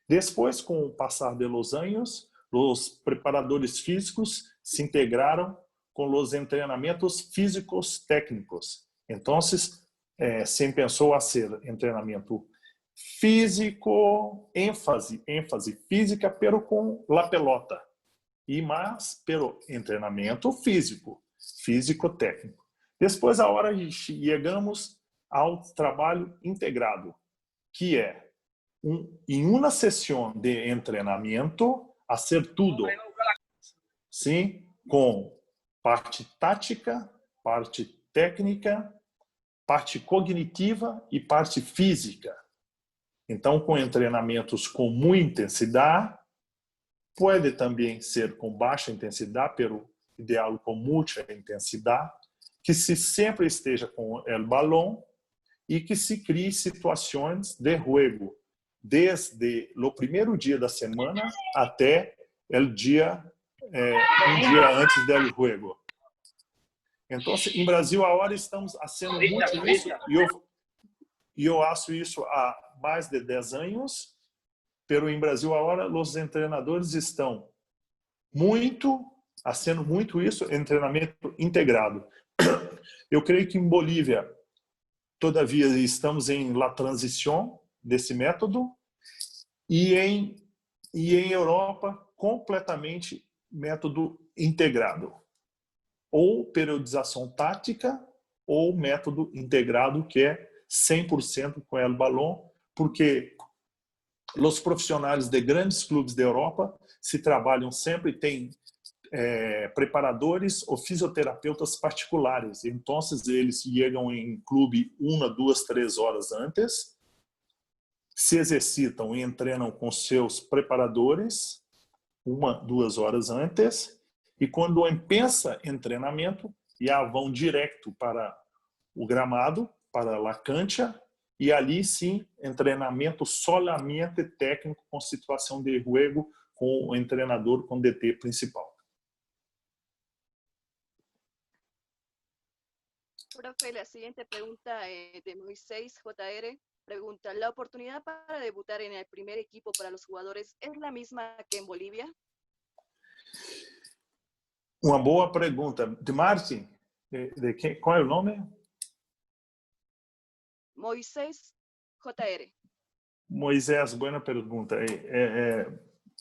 Depois, com o passar de los anos, os preparadores físicos se integraram com os treinamentos físicos técnicos. Então, se pensou a ser treinamento físico, ênfase física, pero com la pelota. E mais, pero treinamento físico-técnico. Depois, a hora chegamos ao trabalho integrado, que é, em uma sessão de treinamento, fazer tudo. Sim, com parte tática, parte técnica, parte cognitiva e parte física. Então, com treinamentos com muita intensidade, pode também ser com baixa intensidade, pero ideal com muita intensidade, que se sempre esteja com o balão e que se crie situações de jogo, desde o primeiro dia da semana até um dia antes do jogo. Então, em Brasil, agora estamos fazendo muito isso, e eu faço isso há mais de 10 anos, pero em Brasil, agora, os treinadores estão fazendo muito isso em treinamento integrado. Eu creio que em Bolívia, todavia, estamos em la transição desse método, e em Europa, completamente método integrado. Ou periodização tática, ou método integrado, que é 100% com el balão, porque os profissionais de grandes clubes da Europa se trabalham sempre, tem preparadores ou fisioterapeutas particulares. Então, eles chegam em clube 1, 2, 3 horas antes, se exercitam e treinam com seus preparadores 1, 2 horas antes, e quando pensa em treinamento, já vão direto para o gramado, para a cancha, e ali sim, em treinamento solamente técnico, com situação de jogo, com o treinador, com o DT principal. Profe, la siguiente pregunta de Moisés JR Pregunta, ¿la oportunidad para debutar en el primer equipo para los jugadores es la misma que en Bolivia? Uma boa pergunta. De Martin, qual é o nome? Moisés JR. Moisés, boa pergunta. É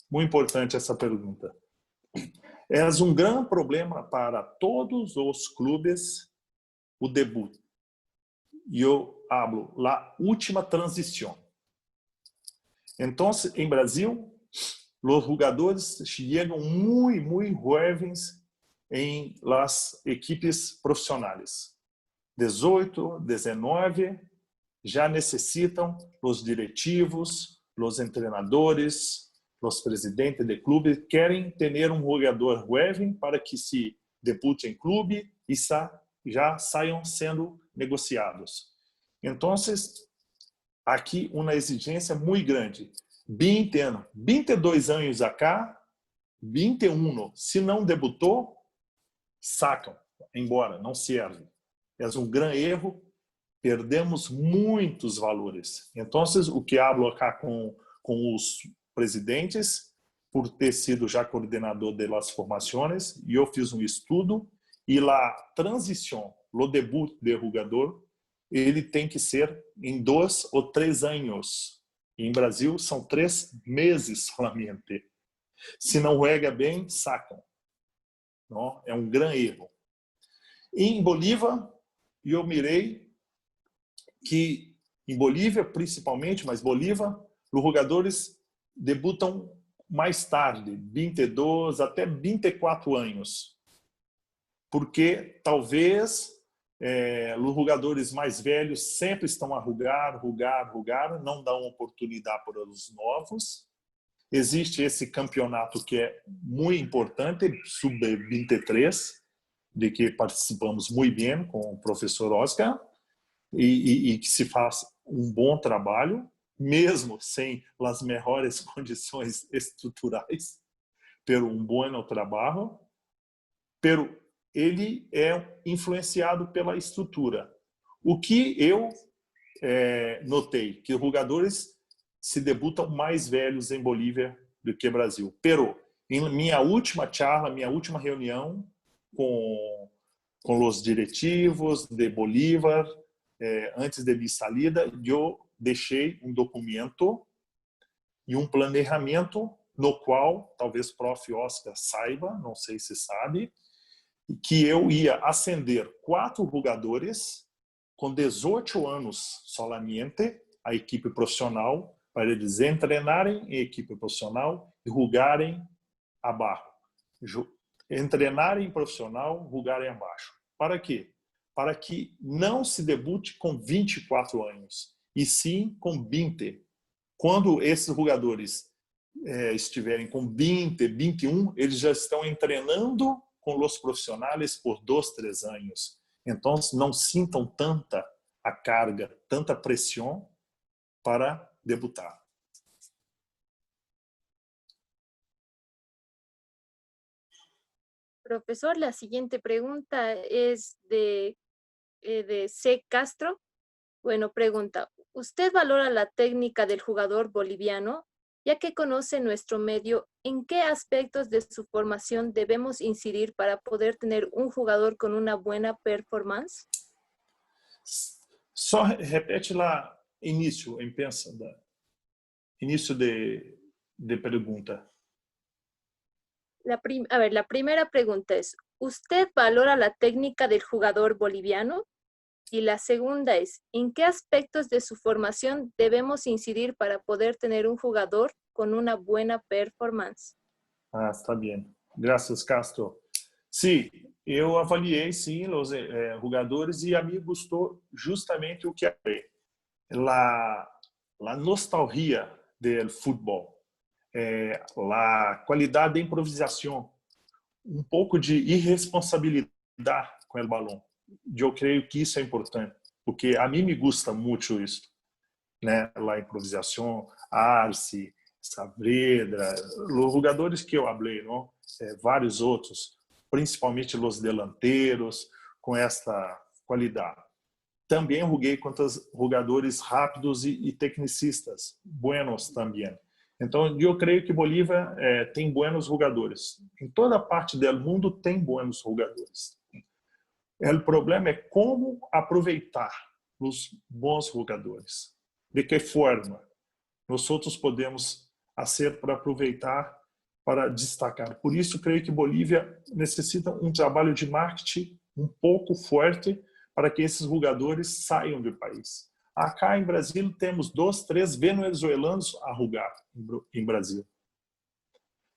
muito importante essa pergunta. É um grande problema para todos os clubes o debut. Eu hablo la última transição. Então, em Brasil, os jogadores chegam muito jovens em las equipes profissionais. 18, 19, já necessitam os diretivos, os treinadores, os presidentes de clube, querem ter jogador jovem para que se debute em clube e já saiam sendo negociados. Então, aqui uma exigência muito grande. 20 anos, 22 anos acá, 21, se não debutou, sacam, embora, não serve. É um grande erro, perdemos muitos valores. Então, o que hablo acá com os presidentes, por ter sido já coordenador das formações, e eu fiz um estudo, e a transição, o debut de jogador, ele tem que ser em 2 ou 3 anos. Em Brasil, são 3 meses somente. Se não joga bem, sacam. Não? É um grande erro. Em Bolívia, eu mirei que, em Bolívia principalmente, mas Bolívia, os jogadores debutam mais tarde, 22 até 24 anos. Porque talvez os jogadores mais velhos sempre estão a rugar, não dão oportunidade para os novos. Existe esse campeonato que é muito importante, Sub-23, de que participamos muito bem com o professor Oscar, e que se faz um bom trabalho, mesmo sem as melhores condições estruturais, pero um bom trabalho, pero ele é influenciado pela estrutura. O que eu notei, que os jogadores se debutam mais velhos em Bolívia do que Brasil. Pero, em minha última charla, minha última reunião com os diretivos de Bolívar, antes de minha saída, eu deixei um documento e um planejamento no qual, talvez o prof. Oscar saiba, não sei se sabe, que eu ia ascender 4 jogadores com 18 anos solamente à equipe profissional, para eles treinarem em equipe profissional e jogarem abaixo. Treinarem profissional, jogarem abaixo. Para quê? Para que não se debute com 24 anos, e sim com 20. Quando esses jogadores estiverem com 20, 21, eles já estão treinando com os profissionais por 2, 3 anos. Então, não sintam tanta a carga, tanta pressão para debutar. Profesor, la siguiente pregunta es de C. Castro. Bueno, pregunta, ¿usted valora la técnica del jugador boliviano? Ya que conoce nuestro medio, ¿en qué aspectos de su formación debemos incidir para poder tener un jugador con una buena performance? Só repete lá início, início de pergunta. La primera pregunta es, ¿usted valora la técnica del jugador boliviano? Y la segunda es, ¿en qué aspectos de su formación debemos incidir para poder tener un jugador con una buena performance? Está bem. Graças, Castro. Sim, eu avaliei, sim, os jogadores e a mim gostou justamente o que é a nostalgia do futebol, a qualidade de improvisação, pouco de irresponsabilidade com o balão. Eu creio que isso é importante, porque a mim me gusta muito isso, né? A improvisação, Arce, Saavedra, os jogadores que eu falei, não? Vários outros, principalmente os delanteiros, com esta qualidade. também joguei contra jogadores rápidos e tecnicistas, buenos também. Então, eu creio que Bolívia tem buenos jogadores. Em toda parte do mundo tem buenos jogadores. O problema é como aproveitar os bons jogadores. De que forma nós outros podemos fazer para aproveitar, para destacar. Por isso, creio que Bolívia necessita um trabalho de marketing um pouco forte para que esses jogadores saiam do país. Acá em Brasil temos 2, 3 venezuelanos a jogar em Brasil,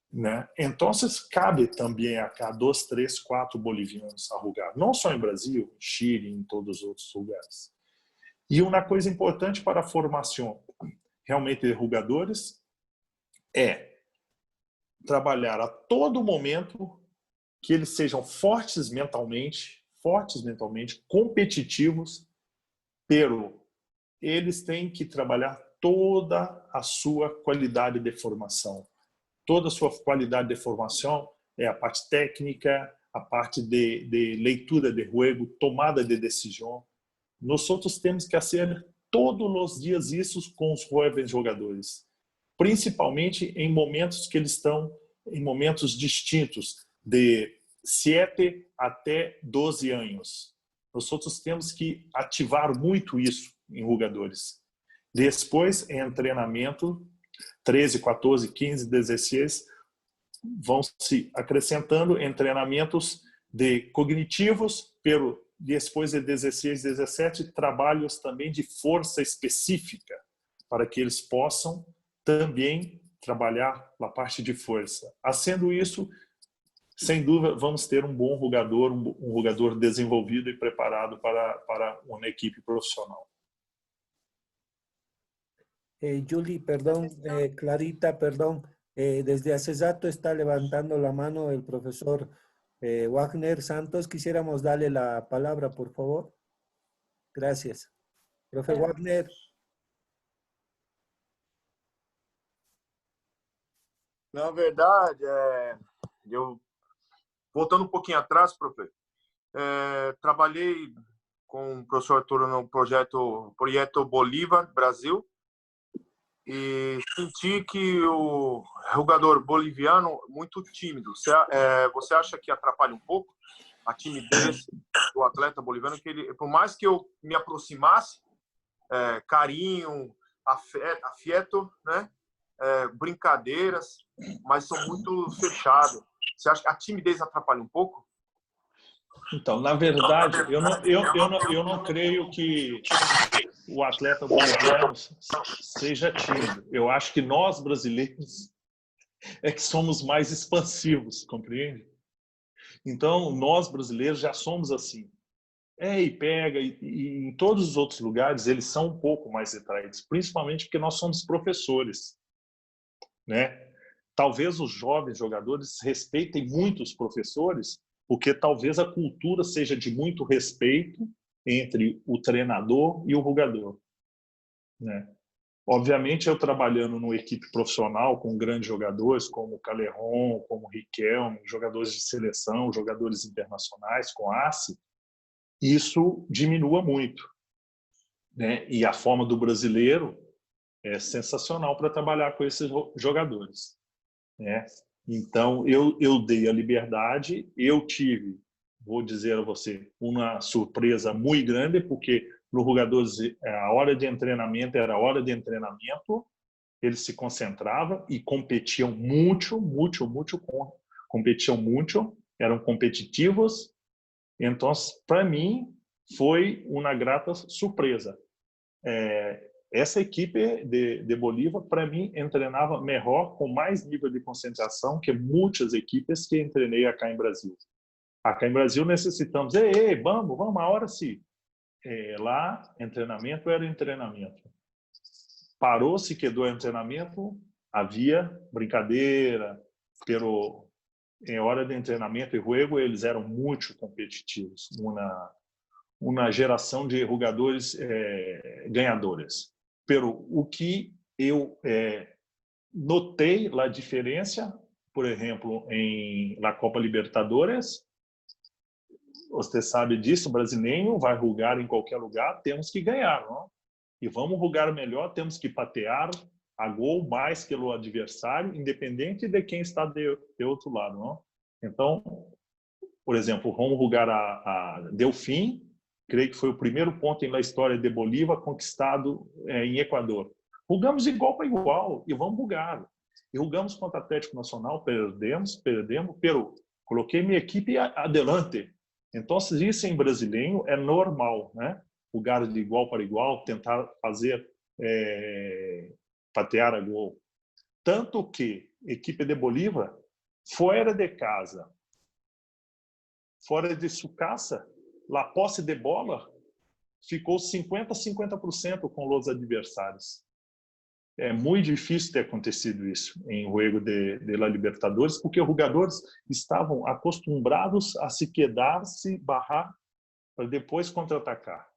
né? Então, cabe também acá 2, 3, 4 bolivianos a jogar, não só em Brasil, em Chile, em todos os outros lugares. E uma coisa importante para a formação realmente de jogadores é trabalhar a todo momento que eles sejam fortes mentalmente, competitivos, pero eles têm que trabalhar toda a sua qualidade de formação. Toda a sua qualidade de formação é a parte técnica, a parte de leitura de jogo, tomada de decisão. Nós outros temos que fazer todos os dias isso com os jovens jogadores, principalmente em momentos que eles estão em momentos distintos, de 7 até 12 anos. Nós outros temos que ativar muito isso em jogadores. Depois, em treinamento, 13, 14, 15, 16, vão se acrescentando em treinamentos de cognitivos, pero depois de 16, 17, trabalhos também de força específica, para que eles possam também trabalhar a parte de força. Sendo isso, sem dúvida, vamos ter um bom jogador, um jogador desenvolvido e preparado para uma equipe profissional. Julie, perdón, Clarita, perdón. Desde hace rato está levantando la mano el profesor Wagner Santos. Quisiéramos darle la palabra, por favor. Gracias. Profe Wagner. Na verdade, voltando um pouquinho atrás, profe, trabalhei com o professor Arturo no projeto Bolívar, Brasil, e senti que o jogador boliviano muito tímido. Você acha que atrapalha um pouco a timidez do atleta boliviano? Que ele, por mais que eu me aproximasse, carinho, afeto, né? Brincadeiras, mas são muito fechados. Você acha que a timidez atrapalha um pouco? Então, na verdade, eu não creio que o atleta boliviano seja tímido. Eu acho que nós, brasileiros, é que somos mais expansivos, compreende? Então, nós, brasileiros, já somos assim. E pega, e em todos os outros lugares, eles são um pouco mais retraídos, principalmente porque nós somos professores, né? Talvez os jovens jogadores respeitem muito os professores, porque talvez a cultura seja de muito respeito entre o treinador e o jogador, né? Obviamente, eu trabalhando numa equipe profissional com grandes jogadores como Caleron, como Riquelme, jogadores de seleção, jogadores internacionais, com ACE, isso diminua muito, né? E a forma do brasileiro é sensacional para trabalhar com esses jogadores, né? Então, eu dei a liberdade, eu tive, vou dizer a você, uma surpresa muito grande, porque os jogadores, a hora de treinamento era a hora de treinamento, eles se concentravam e competiam muito, eram competitivos. Então, para mim, foi uma grata surpresa. Essa equipe de Bolívia, para mim, treinava melhor, com mais nível de concentração que muitas equipes que treinei acá em Brasil. Acá em Brasil necessitamos, vamos, a hora sim. Lá, treinamento era treinamento. Parou, se quedou em treinamento, havia brincadeira, pero em hora de treinamento e jogo, eles eram muito competitivos. Uma geração de jogadores ganhadores. Pero o que eu notei a diferença, por exemplo, na Copa Libertadores, você sabe disso, o brasileiro vai jogar em qualquer lugar, temos que ganhar, não? E vamos jogar melhor, temos que patear a gol mais que o adversário, independente de quem está de outro lado, não? Então, por exemplo, vamos jogar a Delfim, creio que foi o primeiro ponto na história de Bolívia conquistado em Equador. Jogamos igual para igual e vamos jogar. E jogamos contra o Atlético Nacional, perdemos, pero coloquei minha equipe adelante. Então, isso em brasileiro é normal, né? Jogar de igual para igual, tentar fazer, patear a gol. Tanto que a equipe de Bolívia, fora de casa, fora de sua casa, a posse de bola ficou 50% com os adversários. É muito difícil ter acontecido isso em jogo de La Libertadores, porque os jogadores estavam acostumados a se quedar, se barrar, para depois contra-atacar.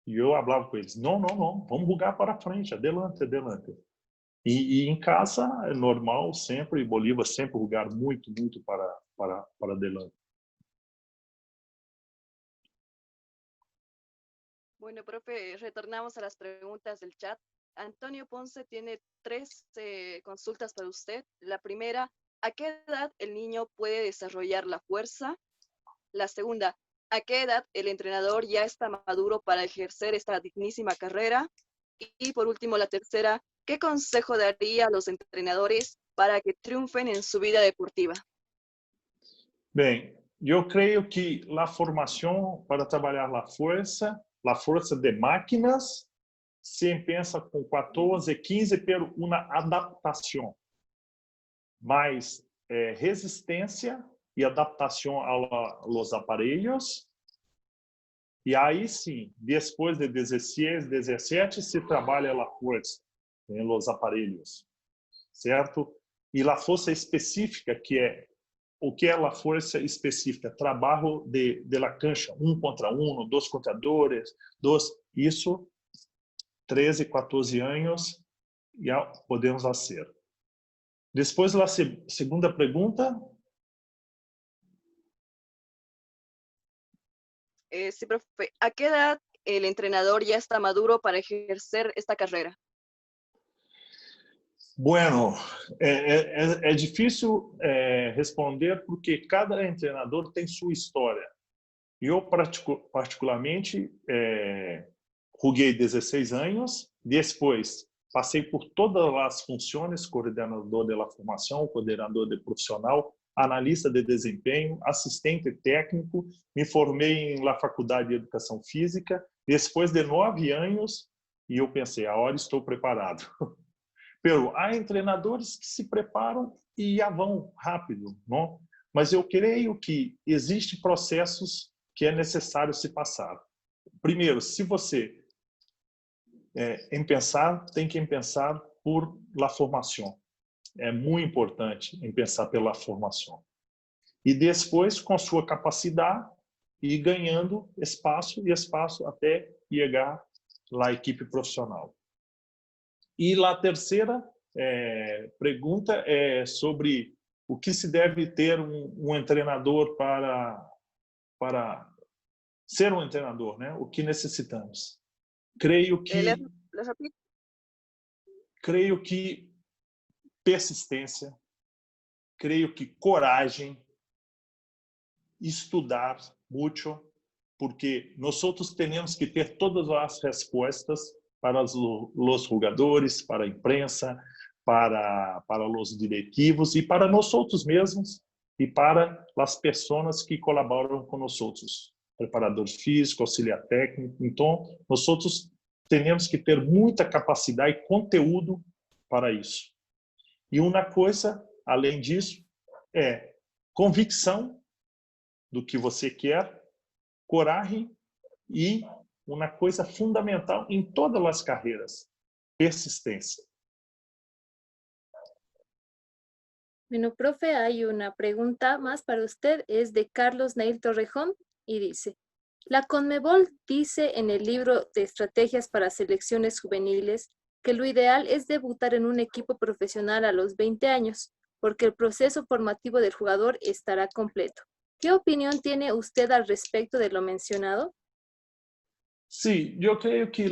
E eu falava com eles, não, vamos jogar para frente, adelante. E em casa é normal sempre, Bolívia sempre jogar muito para adelante. Bueno, profe, retornamos a las preguntas del chat. Antonio Ponce tiene 3 consultas para usted. La primera, ¿a qué edad el niño puede desarrollar la fuerza? La segunda, ¿a qué edad el entrenador ya está maduro para ejercer esta dignísima carrera? Y por último, la tercera, ¿qué consejo daría a los entrenadores para que triunfen en su vida deportiva? Bem, eu creio que a formação para trabalhar a força de máquinas, se pensa com 14, 15, pero uma adaptação, mais resistência e adaptação aos aparelhos. E aí sim, depois de 16, 17, se trabalha a força nos aparelhos, certo? E a força específica, que é o que é a força específica? Trabalho de la cancha, 1 contra 1, 2 contra 2, isso 13, 14 anos já podemos fazer. Depois, a segunda pergunta. Sí, profe, ¿a qué edad el entrenador ya está maduro para ejercer esta carrera? Bueno, é difícil responder porque cada treinador tem sua história. Eu, particularmente, joguei 16 anos, depois passei por todas as funções, coordenador de formação, coordenador de profissional, analista de desempenho, assistente técnico, me formei na Faculdade de Educação Física, depois de 9 anos, e eu pensei, agora estou preparado. Pero há treinadores que se preparam e já vão rápido, não? Mas eu creio que existem processos que é necessário se passar. Primeiro, se você tem que pensar por la formação. É muito importante pensar pela formação. E depois, com sua capacidade, ir ganhando espaço até chegar à equipe profissional. E a terceira pergunta é sobre o que se deve ter um treinador para ser um treinador, né? O que necessitamos? Creio que persistência, creio que coragem, estudar muito, porque nós temos que ter todas as respostas para os jogadores, para a imprensa, para os diretivos e para nós mesmos e para as pessoas que colaboram com nós, preparador físico, auxiliar técnico. Então, nós temos que ter muita capacidade e conteúdo para isso. E uma coisa, além disso, é convicção do que você quer, coragem e uma coisa fundamental em todas as carreiras, persistência. Bueno, profe, hay una pregunta más para usted, es de Carlos Neil Torrejón y dice, la CONMEBOL dice en el libro de estrategias para selecciones juveniles que lo ideal es debutar en un equipo profesional a los 20 años, porque el proceso formativo del jugador estará completo. ¿Qué opinión tiene usted al respecto de lo mencionado? Sim, eu creio que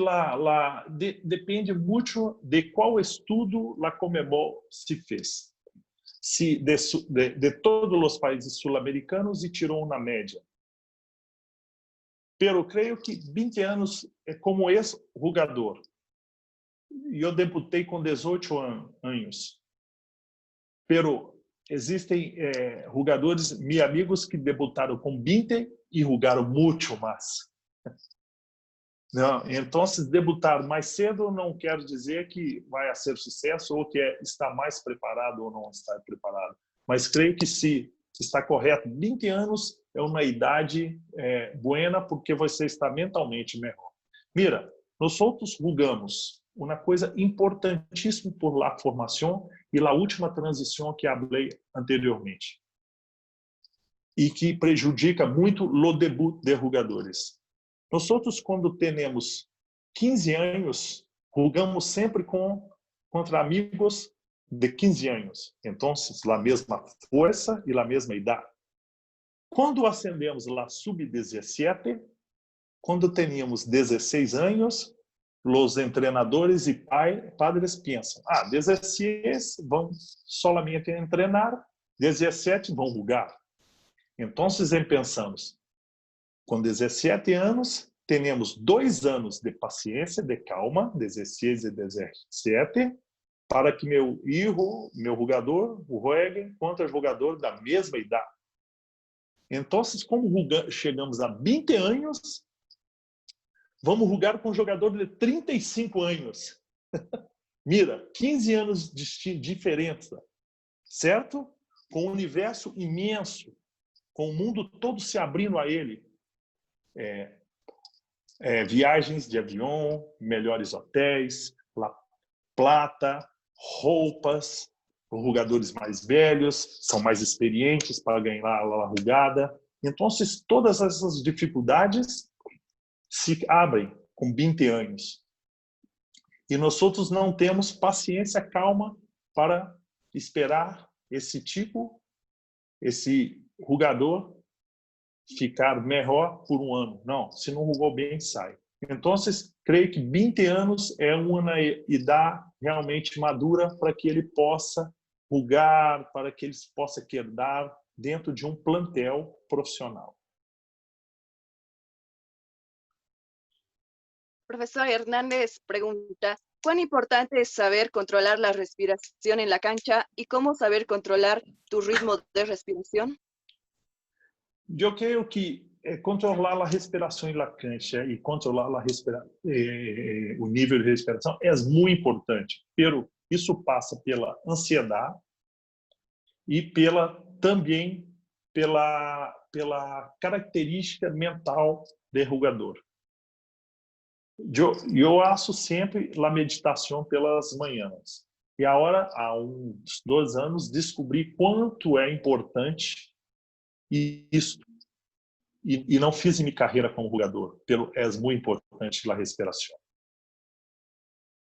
depende muito de qual estudo a Conmebol se fez. Se de todos os países sul-americanos e tirou uma média. Pero creio que 20 anos é como ex-jogador. Eu debutei com 18 anos. Pero existem jogadores, meus amigos, que debutaram com 20 e jogaram muito mais. Não, então, debutar mais cedo não quer dizer que vai ser sucesso ou que está mais preparado ou não está preparado. Mas creio que se está correto, 20 anos é uma idade buena porque você está mentalmente melhor. Mira, nós outros jogamos uma coisa importantíssima por la formação e a última transição que falei anteriormente e que prejudica muito o debut de jogadores. Nós outros, quando temos 15 anos, jogamos sempre contra amigos de 15 anos. Então, a mesma força e a mesma idade. Quando ascendemos lá sub-17, quando teníamos 16 anos, os treinadores e padres pensam: 16 vão solamente treinar, 17 vão jogar. Então, pensamos: com 17 anos, temos 2 anos de paciência, de calma, 16 e 17, para que meu jogador, jogue contra jogador da mesma idade. Então, como chegamos a 20 anos, vamos jogar com um jogador de 35 anos. Mira, 15 anos de diferença, certo? Com um universo imenso, com o mundo todo se abrindo a ele. Viagens de avião, melhores hotéis, La Plata, roupas, jogadores mais velhos, são mais experientes para ganhar a jogada. Então, todas essas dificuldades se abrem com 20 anos. E nós outros não temos paciência, calma para esperar esse jogador ficar melhor por um ano. Não, se não jogou bem, sai. Então, creio que 20 anos é uma idade realmente madura para que ele possa jogar, para que ele possa quedar dentro de um plantel profissional. Profesor Hernández pregunta: ¿cuán importante es saber controlar la respiración en la cancha y cómo saber controlar tu ritmo de respiración? Eu creio que controlar a respiração na cancha e controlar o nível de respiração é muito importante. Pero isso passa pela ansiedade e também pela característica mental do jogador. Eu faço sempre a meditação pelas manhãs. E agora, há uns 2 anos, descobri quanto é importante isso. E não fiz minha carreira como jogador. É muito importante a respiração.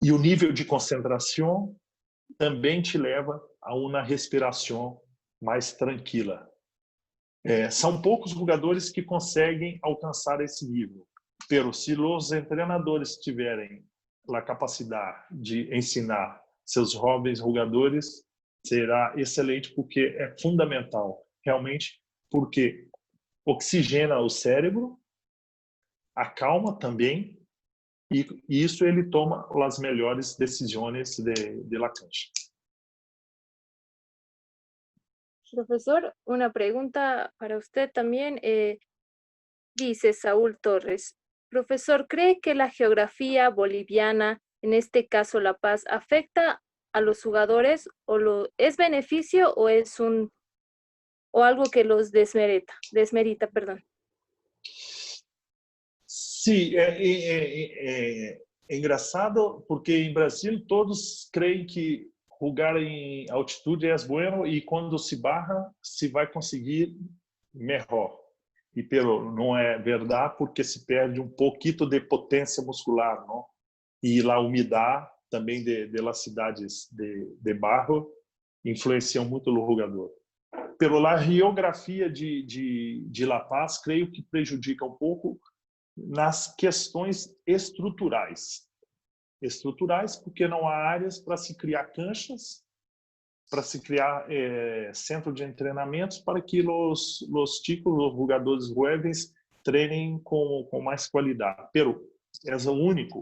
E o nível de concentração também te leva a uma respiração mais tranquila. São poucos jogadores que conseguem alcançar esse nível. Pero se os treinadores tiverem a capacidade de ensinar seus jovens jogadores, será excelente, porque é fundamental, realmente, porque oxigena o cérebro, acalma também, e isso ele toma as melhores decisões de la cancha. Profesor, una pregunta para usted también. Dice Saúl Torres: profesor, ¿cree que la geografía boliviana, en este caso La Paz, afecta a los jugadores o es beneficio o es algo que los desmerita, perdón? Sim, é engraçado porque em Brasil todos creem que jogar em altitude é bueno e quando se barra se vai conseguir melhor. Pero não é verdade porque se perde um pouquinho de potência muscular, não? E a umidade também de las cidades de barro influenciam muito o jogador. pela geografia de La Paz, creio que prejudica um pouco nas questões estruturais. Estruturais, porque não há áreas para se criar canchas, para se criar centro de treinamentos para que os chicos, os jogadores jovens, treinem com mais qualidade. Pero essa é a única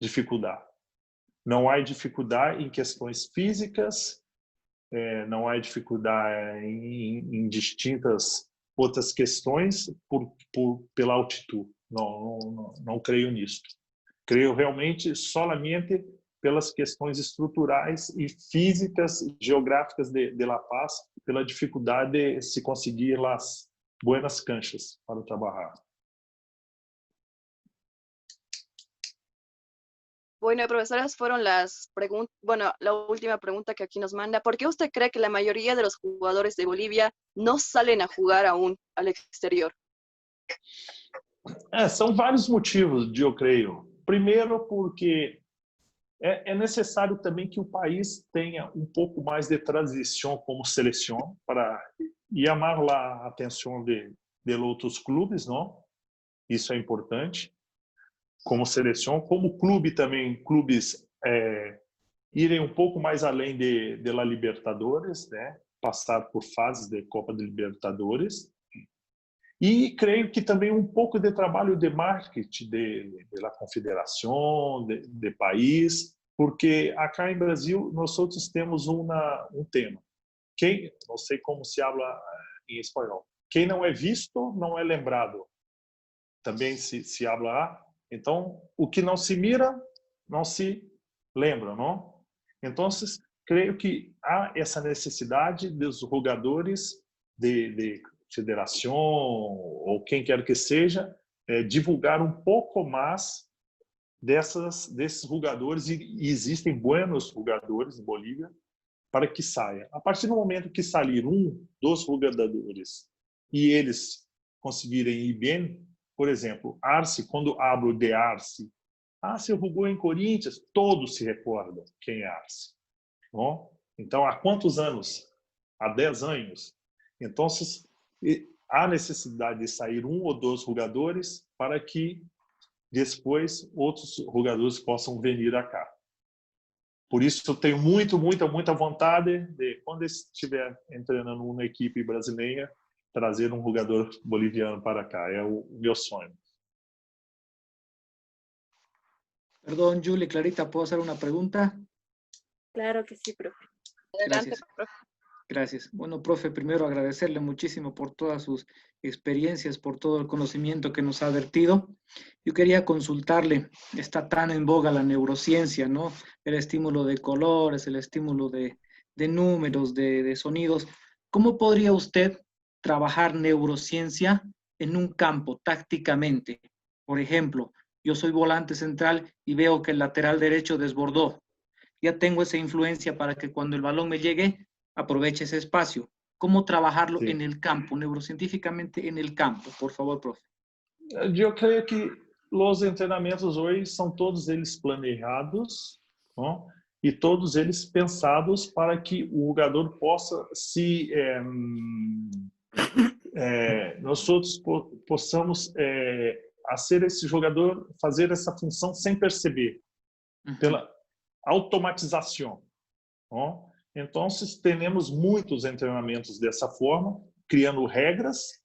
dificuldade. Não há dificuldade em questões físicas, não há dificuldade em distintas outras questões pela altitude. Não creio nisso. Creio realmente solamente pelas questões estruturais e físicas, geográficas de La Paz, pela dificuldade de se conseguir as buenas canchas para trabalhar. Bueno, profesoras, fueron las preguntas, bueno, la última pregunta que aquí nos manda. ¿Por qué usted cree que la mayoría de los jugadores de Bolivia no salen a jugar aún al exterior? São vários motivos, eu creio. Primeiro, porque é necessário também que o país tenha um pouco mais de transição como seleção para chamar a atenção de outros clubes, não? Isso é importante. Como seleção, como clube também, clubes irem um pouco mais além de la Libertadores, né? Passar por fases de Copa de Libertadores. E creio que também um pouco de trabalho de marketing da confederação, de país, porque acá em Brasil nós outros temos um tema. Não sei como se habla em espanhol. Quem não é visto, não é lembrado. Também se habla. Então, o que não se mira, não se lembra, não? Então, creio que há essa necessidade dos jogadores de federação ou quem quer que seja, divulgar um pouco mais desses jogadores, e existem buenos jogadores em Bolívia, para que saia. A partir do momento que sair dos jogadores e eles conseguirem ir bem, por exemplo, Arce, quando hablo de Arce, Arce jogou em Corinthians, todos se recordam quem é Arce. Não? Então, há quantos anos? Há 10 anos. Então, há necessidade de sair ou dois jogadores para que depois outros jogadores possam vir cá. Por isso, eu tenho muita vontade de, quando estiver treinando uma equipe brasileira, trazer um jogador boliviano para cá. É o meu sonho. Perdón, Julie, Clarita, ¿puedo hacer una pregunta? Claro que sí, profe. Adelante, profe. Gracias. Bueno, profe, primero agradecerle muchísimo por todas sus experiencias, por todo el conocimiento que nos ha vertido. Yo quería consultarle, está tan en boga la neurociencia, ¿no? El estímulo de colores, el estímulo de números, de sonidos. ¿Cómo podría usted trabajar neurociencia en un campo tácticamente? Por ejemplo, yo soy volante central y veo que el lateral derecho desbordó. Ya tengo esa influencia para que cuando el balón me llegue, aproveche ese espacio. ¿Cómo trabajarlo en el campo, neurocientíficamente en el campo? Por favor, profe. Eu creio que os treinamentos hoje são todos eles planejados, não? E todos eles pensados para que o jogador possa nós todos possamos ser esse jogador, fazer essa função sem perceber, pela automatização. Não? Então, temos muitos treinamentos dessa forma, criando regras,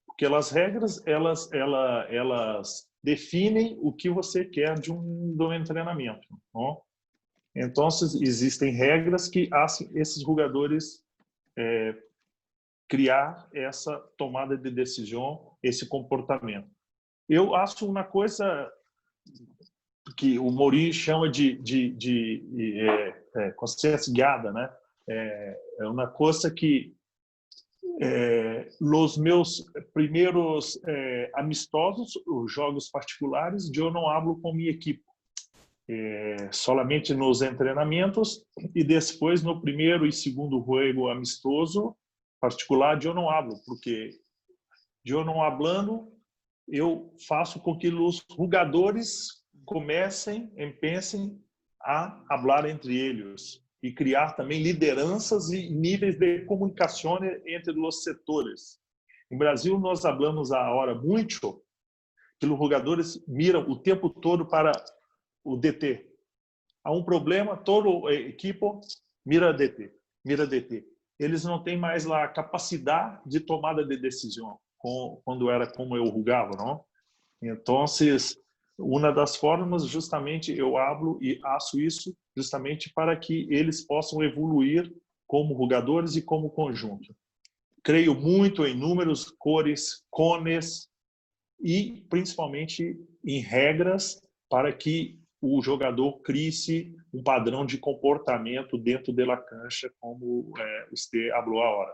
porque as regras elas definem o que você quer de um treinamento. Não? Então, existem regras que fazem esses jogadores criar essa tomada de decisão, esse comportamento. Eu acho uma coisa que o Mourinho chama de consciência guiada, né? É uma coisa que os meus primeiros amistosos, os jogos particulares, eu não hablo com minha equipe, solamente nos treinamentos, e depois no primeiro e segundo jogo amistoso particular eu não hablo, porque eu não hablando, eu faço com que os jogadores comecem e pensem a hablar entre eles. e criar também lideranças e níveis de comunicação entre os setores. No Brasil, nós falamos agora muito que os jogadores miram o tempo todo para o DT. Há um problema, toda a equipe mira DT, mira DT. Eles não têm mais a capacidade de tomada de decisão, quando era como eu jogava, não? Então, uma das formas, justamente, eu hablo e faço isso justamente para que eles possam evoluir como jogadores e como conjunto. Creio muito em números, cores, cones e, principalmente, em regras para que o jogador crie um padrão de comportamento dentro da cancha, como você falou agora.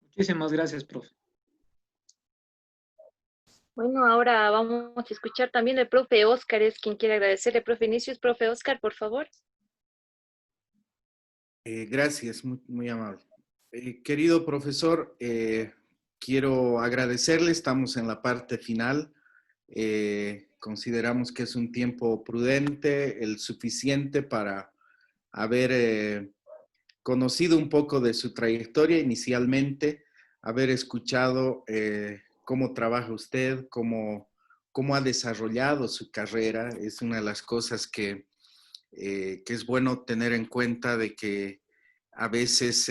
Muchísimas gracias, profe. Bueno, ahora vamos a escuchar también el profe Oscar, es quien quiere agradecerle. Profe Vinicius, profe Oscar, por favor. Gracias, muy amable. Querido profesor, quiero agradecerle, estamos en la parte final. Consideramos que es un tiempo prudente, el suficiente para haber conocido un poco de su trayectoria inicialmente, haber escuchado cómo trabaja usted, cómo ha desarrollado su carrera. Es una de las cosas que es bueno tener en cuenta, de que a veces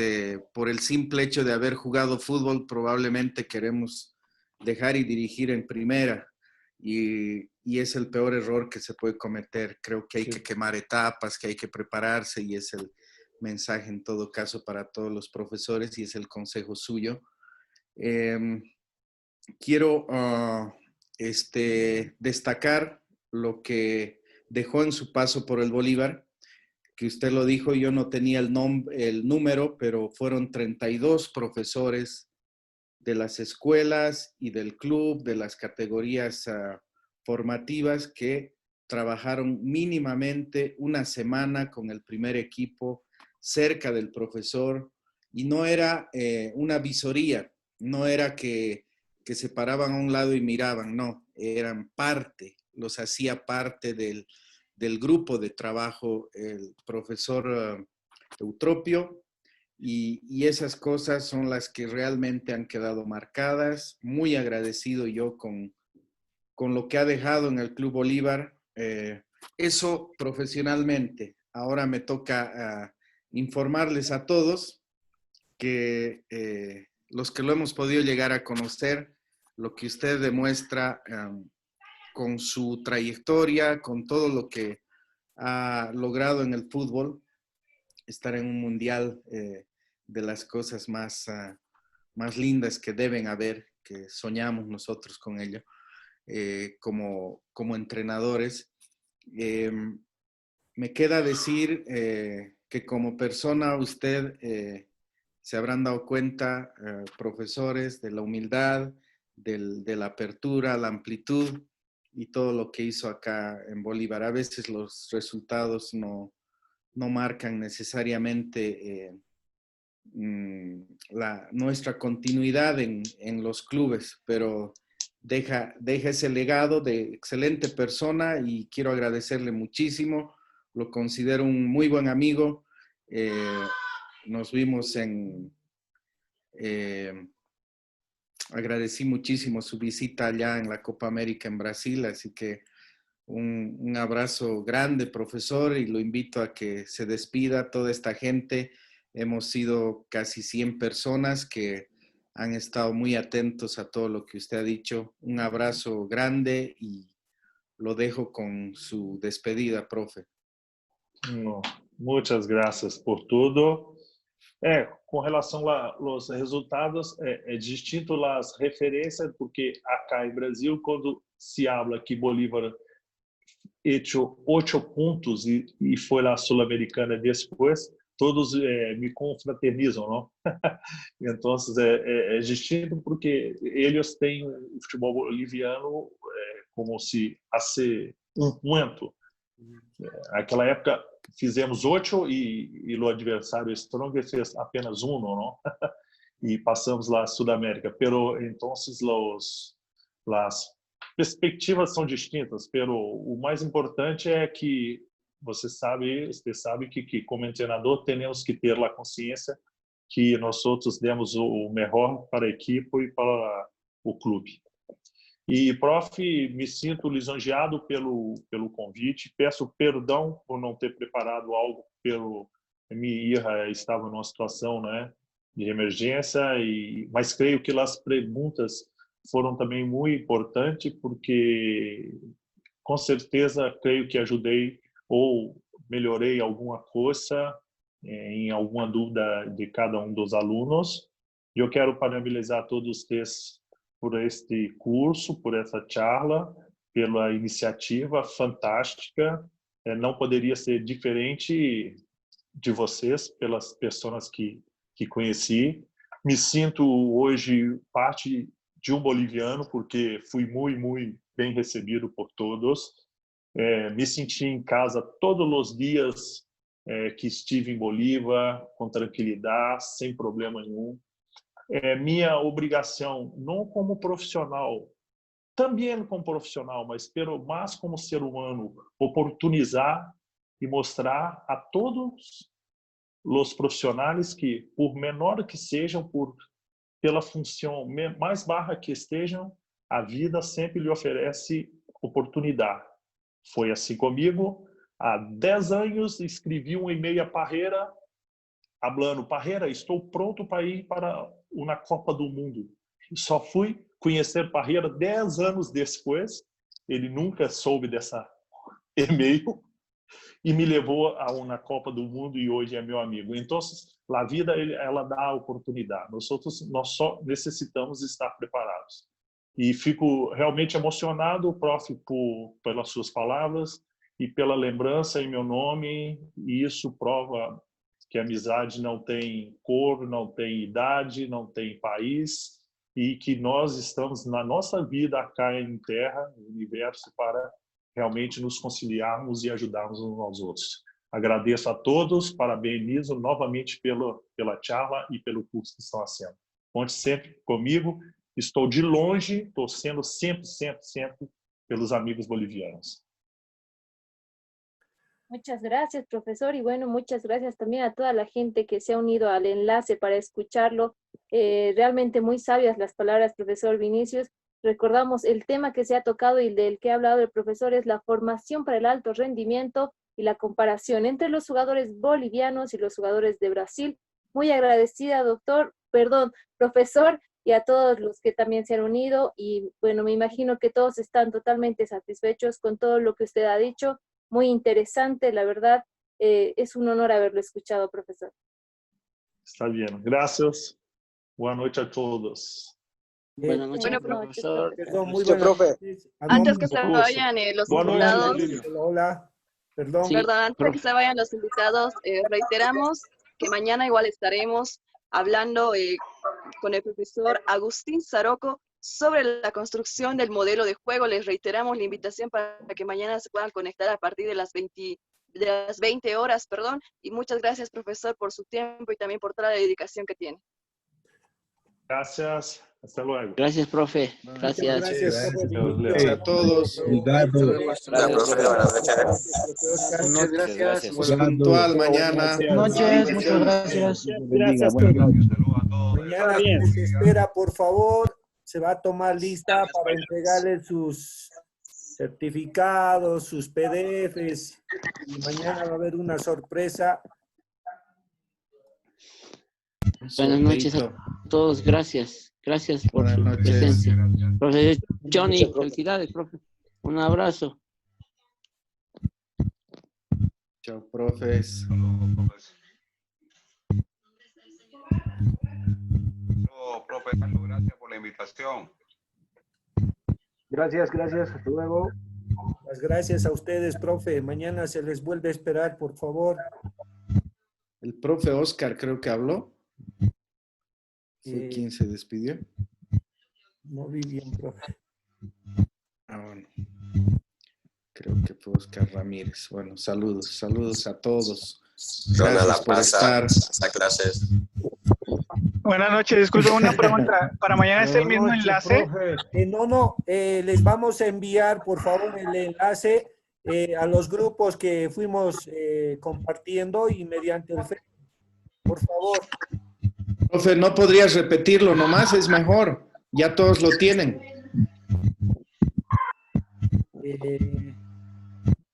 por el simple hecho de haber jugado fútbol probablemente queremos dejar y dirigir en primera, y es el peor error que se puede cometer. Creo que hay que quemar etapas, que hay que prepararse, y es el mensaje en todo caso para todos los profesores, y es el consejo suyo. Quiero destacar lo que dejó en su paso por el Bolívar, que usted lo dijo, yo no tenía el número, pero fueron 32 profesores de las escuelas y del club, de las categorías formativas, que trabajaron mínimamente una semana con el primer equipo cerca del profesor, y no era una visoría, no era que se paraban a un lado y miraban, no, eran parte, los hacía parte del grupo de trabajo el profesor Eutropio, y esas cosas son las que realmente han quedado marcadas. Muy agradecido yo con lo que ha dejado en el Club Bolívar. Eso profesionalmente. Ahora me toca informarles a todos que los que lo hemos podido llegar a conocer, lo que usted demuestra con su trayectoria, con todo lo que ha logrado en el fútbol, estar en un mundial, de las cosas más lindas que deben haber, que soñamos nosotros con ello, como entrenadores. Me queda decir que como persona usted, se habrán dado cuenta, profesores, de la humildad, de la apertura, la amplitud y todo lo que hizo acá en Bolívar. A veces los resultados no marcan necesariamente nuestra continuidad en los clubes, pero deja ese legado de excelente persona, y quiero agradecerle muchísimo. Lo considero un muy buen amigo. Nos vimos agradecí muchísimo su visita allá en la Copa América en Brasil, así que un abrazo grande, profesor, y lo invito a que se despida toda esta gente. Hemos sido casi 100 personas que han estado muy atentos a todo lo que usted ha dicho. Un abrazo grande y lo dejo con su despedida, profe. No, muchas gracias por tudo. Com relação aos resultados, é distinto as referências, porque acá em Brasil, quando se habla que Bolívar hecho 8 pontos e foi lá Sul-Americana depois, todos me confraternizam, não? Então, é distinto porque eles têm o futebol boliviano como se hace muito. Naquela época fizemos 8 e o adversário Stronger fez apenas 1, não? E passamos lá a Sudamérica. Pero então as perspectivas são distintas, pero o mais importante é que você sabe que como treinador temos que ter a consciência que nós outros demos o melhor para a equipe e para o clube. E, prof, me sinto lisonjeado pelo convite. Peço perdão por não ter preparado algo minha irmã estava numa situação, né, de emergência, mas creio que as perguntas foram também muito importantes, porque com certeza creio que ajudei ou melhorei alguma coisa em alguma dúvida de cada um dos alunos. Eu quero parabenizar todos vocês por este curso, por essa charla, pela iniciativa fantástica. Não poderia ser diferente de vocês, pelas pessoas que conheci. Me sinto hoje parte de um boliviano, porque fui muito bem recebido por todos. Me senti em casa todos os dias que estive em Bolívia, com tranquilidade, sem problema nenhum. Minha obrigação, não como profissional, também como profissional, mas mais como ser humano, oportunizar e mostrar a todos os profissionais que, por menor que sejam, pela função mais barra que estejam, a vida sempre lhe oferece oportunidade. Foi assim comigo. Há 10 anos escrevi um e-mail a Parreira, falando: Parreira, estou pronto para ir para uma Copa do Mundo. Só fui conhecer Parreira 10 anos depois. Ele nunca soube dessa e-mail e me levou a uma Copa do Mundo e hoje é meu amigo. Então, a vida ela dá a oportunidade. Nós só necessitamos estar preparados. E fico realmente emocionado, prof, pelas suas palavras e pela lembrança em meu nome. E isso prova que a amizade não tem cor, não tem idade, não tem país, e que nós estamos na nossa vida cá em terra, no universo, para realmente nos conciliarmos e ajudarmos uns aos outros. Agradeço a todos, parabenizo novamente pela charla e pelo curso que estão fazendo. Conte sempre comigo, estou de longe, torcendo sempre pelos amigos bolivianos. Muchas gracias, profesor, y bueno, muchas gracias también a toda la gente que se ha unido al enlace para escucharlo. Realmente muy sabias las palabras, profesor Vinicius. Recordamos el tema que se ha tocado y del que ha hablado el profesor es la formación para el alto rendimiento y la comparación entre los jugadores bolivianos y los jugadores de Brasil. Muy agradecida, profesor, y a todos los que también se han unido. Y bueno, me imagino que todos están totalmente satisfechos con todo lo que usted ha dicho. Muy interesante, la verdad. Es un honor haberlo escuchado, profesor. Está bien, gracias. Buenas noches a todos. Buenas noches, profesor. Perdón, muy buenas noches. Antes que se vayan los invitados, hola, perdón. Sí. Perdón, antes de que se vayan los invitados, reiteramos que mañana igual estaremos hablando con el profesor Agustín Zaroco sobre la construcción del modelo de juego. Les reiteramos la invitación para que mañana se puedan conectar a partir de las 20 horas, y muchas gracias, profesor, por su tiempo y también por toda la dedicación que tiene. Gracias, hasta luego. Gracias, profe. Gracias. Gracias a todos. Gracias. Puntual mañana. Buenas noches, muchas gracias. Gracias. Mañana se espera, por favor. Se va a tomar lista para entregarle sus certificados, sus PDFs, y mañana va a haber una sorpresa. Buenas noches a todos, gracias. Gracias por su presencia. Profesor Johnny, felicidades, profe. Un abrazo. Chao, profes. Profe, gracias por la invitación. Gracias, hasta luego. Las gracias a ustedes, profe. Mañana se les vuelve a esperar, por favor. El profe Oscar creo que habló. ¿Fue quien se despidió? No vi bien, profe. Bueno. Creo que fue Oscar Ramírez. Bueno, saludos a todos. Gracias por estar. Gracias. Buenas noches, disculpe, una pregunta. ¿Para mañana es el mismo enlace? No, les vamos a enviar, por favor, el enlace a los grupos que fuimos compartiendo y mediante el Facebook. Por favor. Profe, ¿no podrías repetirlo nomás? Es mejor. Ya todos lo tienen.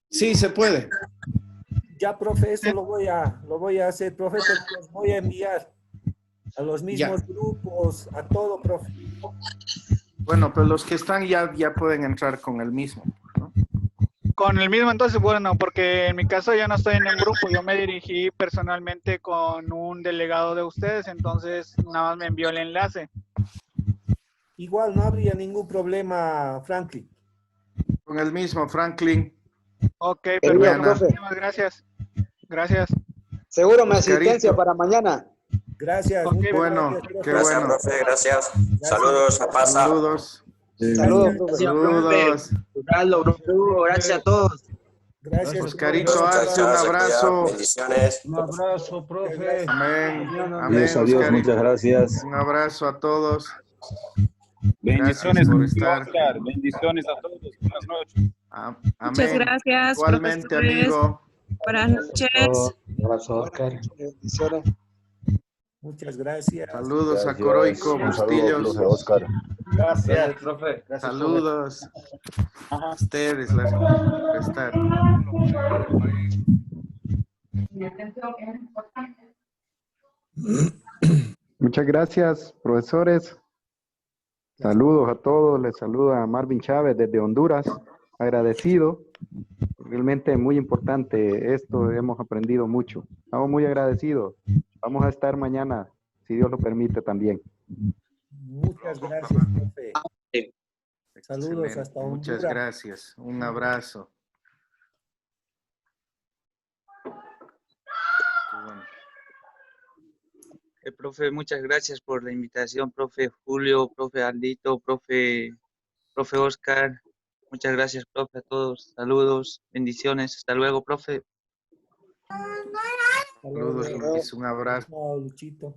Sí, se puede. Ya, profe, eso lo voy a hacer, profe, pero los voy a enviar a los mismos grupos, a todo, profe. Bueno, pero los que están ya pueden entrar con el mismo, ¿no? Con el mismo, entonces, bueno, porque en mi caso ya no estoy en el grupo, yo me dirigí personalmente con un delegado de ustedes, entonces nada más me envió el enlace. Igual no habría ningún problema, Franklin. Con el mismo, Franklin. Ok, perfecto, muchísimas gracias. Gracias. Seguro mi asistencia para mañana. Gracias. Okay, bueno, qué gracias, bueno. profe, gracias. Saludos a Pasa. Saludos. Saludos, profe. Saludos. Gracias a todos. Gracias. Oscarito Arce, un abrazo. Bendiciones. Un abrazo, profe. Amén. Amén. Dios, adiós, muchas gracias. Un abrazo a todos. Bendiciones, por estar. Oscar. Bendiciones a todos. Buenas noches. Amén. Muchas gracias. Igualmente, profesores. amigo. Buenas noches. Un abrazo, Oscar. Bendiciones. Muchas gracias. Saludos Gracias. a Coroico, Un saludo, Bustillos. profe Oscar. Gracias, profe. Gracias, Saludos a ustedes por estar. Muchas gracias, profesores. Saludos a todos. Les saluda Marvin Chávez desde Honduras. Agradecido. Realmente muy importante esto. Hemos aprendido mucho. Estamos muy agradecidos. Vamos a estar mañana, si Dios lo permite también. Muchas gracias, profe. Saludos Excelente. hasta Honduras. Muchas gracias. Un abrazo. Qué bueno. Profe, muchas gracias por la invitación, profe Julio, profe Aldito, profe Oscar. Muchas gracias, profe, a todos. Saludos, bendiciones. Hasta luego, profe. Saludos, Luis. Un abrazo. Luchito.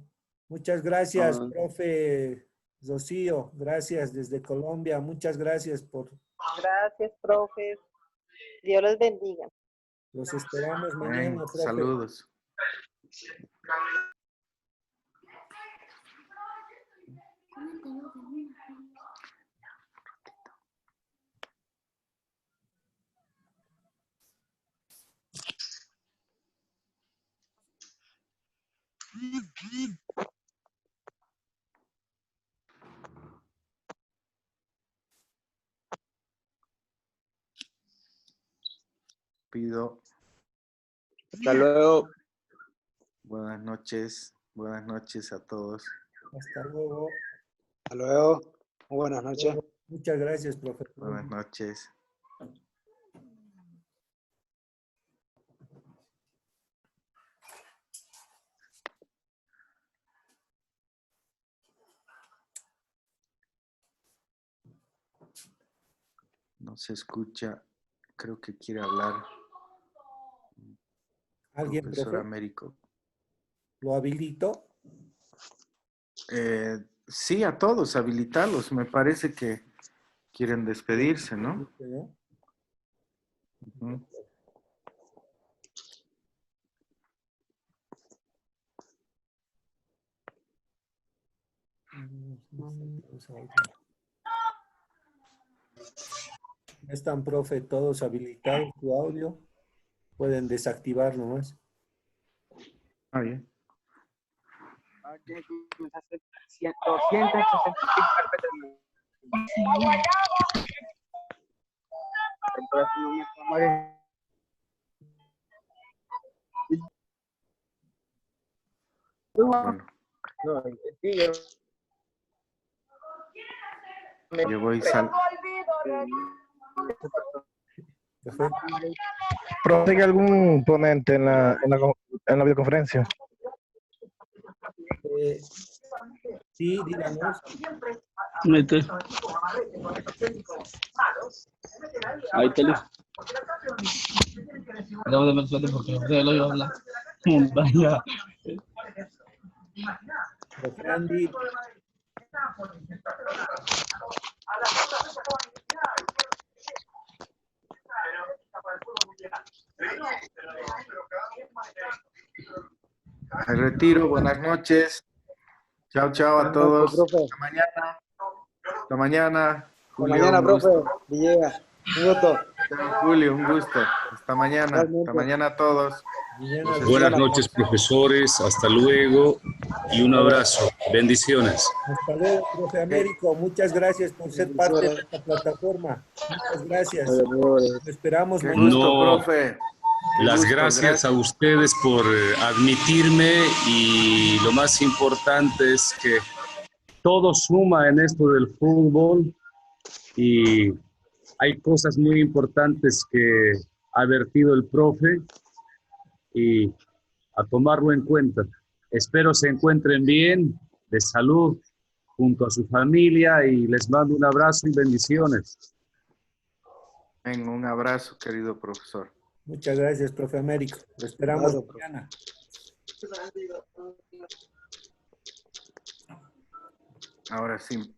Muchas gracias, profe Rocío. Gracias desde Colombia. Muchas gracias por... Gracias, profe. Dios los bendiga. Los esperamos mañana, profe. Saludos. Pido. Hasta luego. Buenas noches a todos. Hasta luego. Hasta luego. Buenas noches. Muchas gracias, profe. Buenas noches. No se escucha. Creo que quiere hablar. ¿Alguien, profesor profe? Américo. ¿Lo habilito? Sí, a todos, habilitarlos. Me parece que quieren despedirse, ¿no? Uh-huh. Están, profe, todos habilitados su audio. Pueden desactivar nomás. Ah, bien. 265 carpetas. Bueno. Yo voy ¿Profe, ¿hay algún ponente en la videoconferencia? Sí, díganos. Ahí te lo. Acabo de mencionar porque no sé lo iba a hablar. Vaya. Andy. Me retiro, buenas noches. Chao, chao a todos. Hasta mañana. Hasta mañana. Hasta mañana, profe. Villegas. Un gusto. Chao, Julio, un gusto. Hasta mañana. Hasta mañana a todos. Buenas noches, profesores. Hasta luego y un abrazo. Bendiciones. Hasta luego, profe Américo. Muchas gracias por ser parte de esta plataforma. Muchas gracias. Lo esperamos. Qué gusto, profe. Las gracias a ustedes por admitirme y lo más importante es que todo suma en esto del fútbol y hay cosas muy importantes que ha vertido el profe y a tomarlo en cuenta. Espero se encuentren bien, de salud, junto a su familia y les mando un abrazo y bendiciones. Venga, un abrazo, querido profesor. Muchas gracias, profe Américo. Lo esperamos mañana. Ahora sí.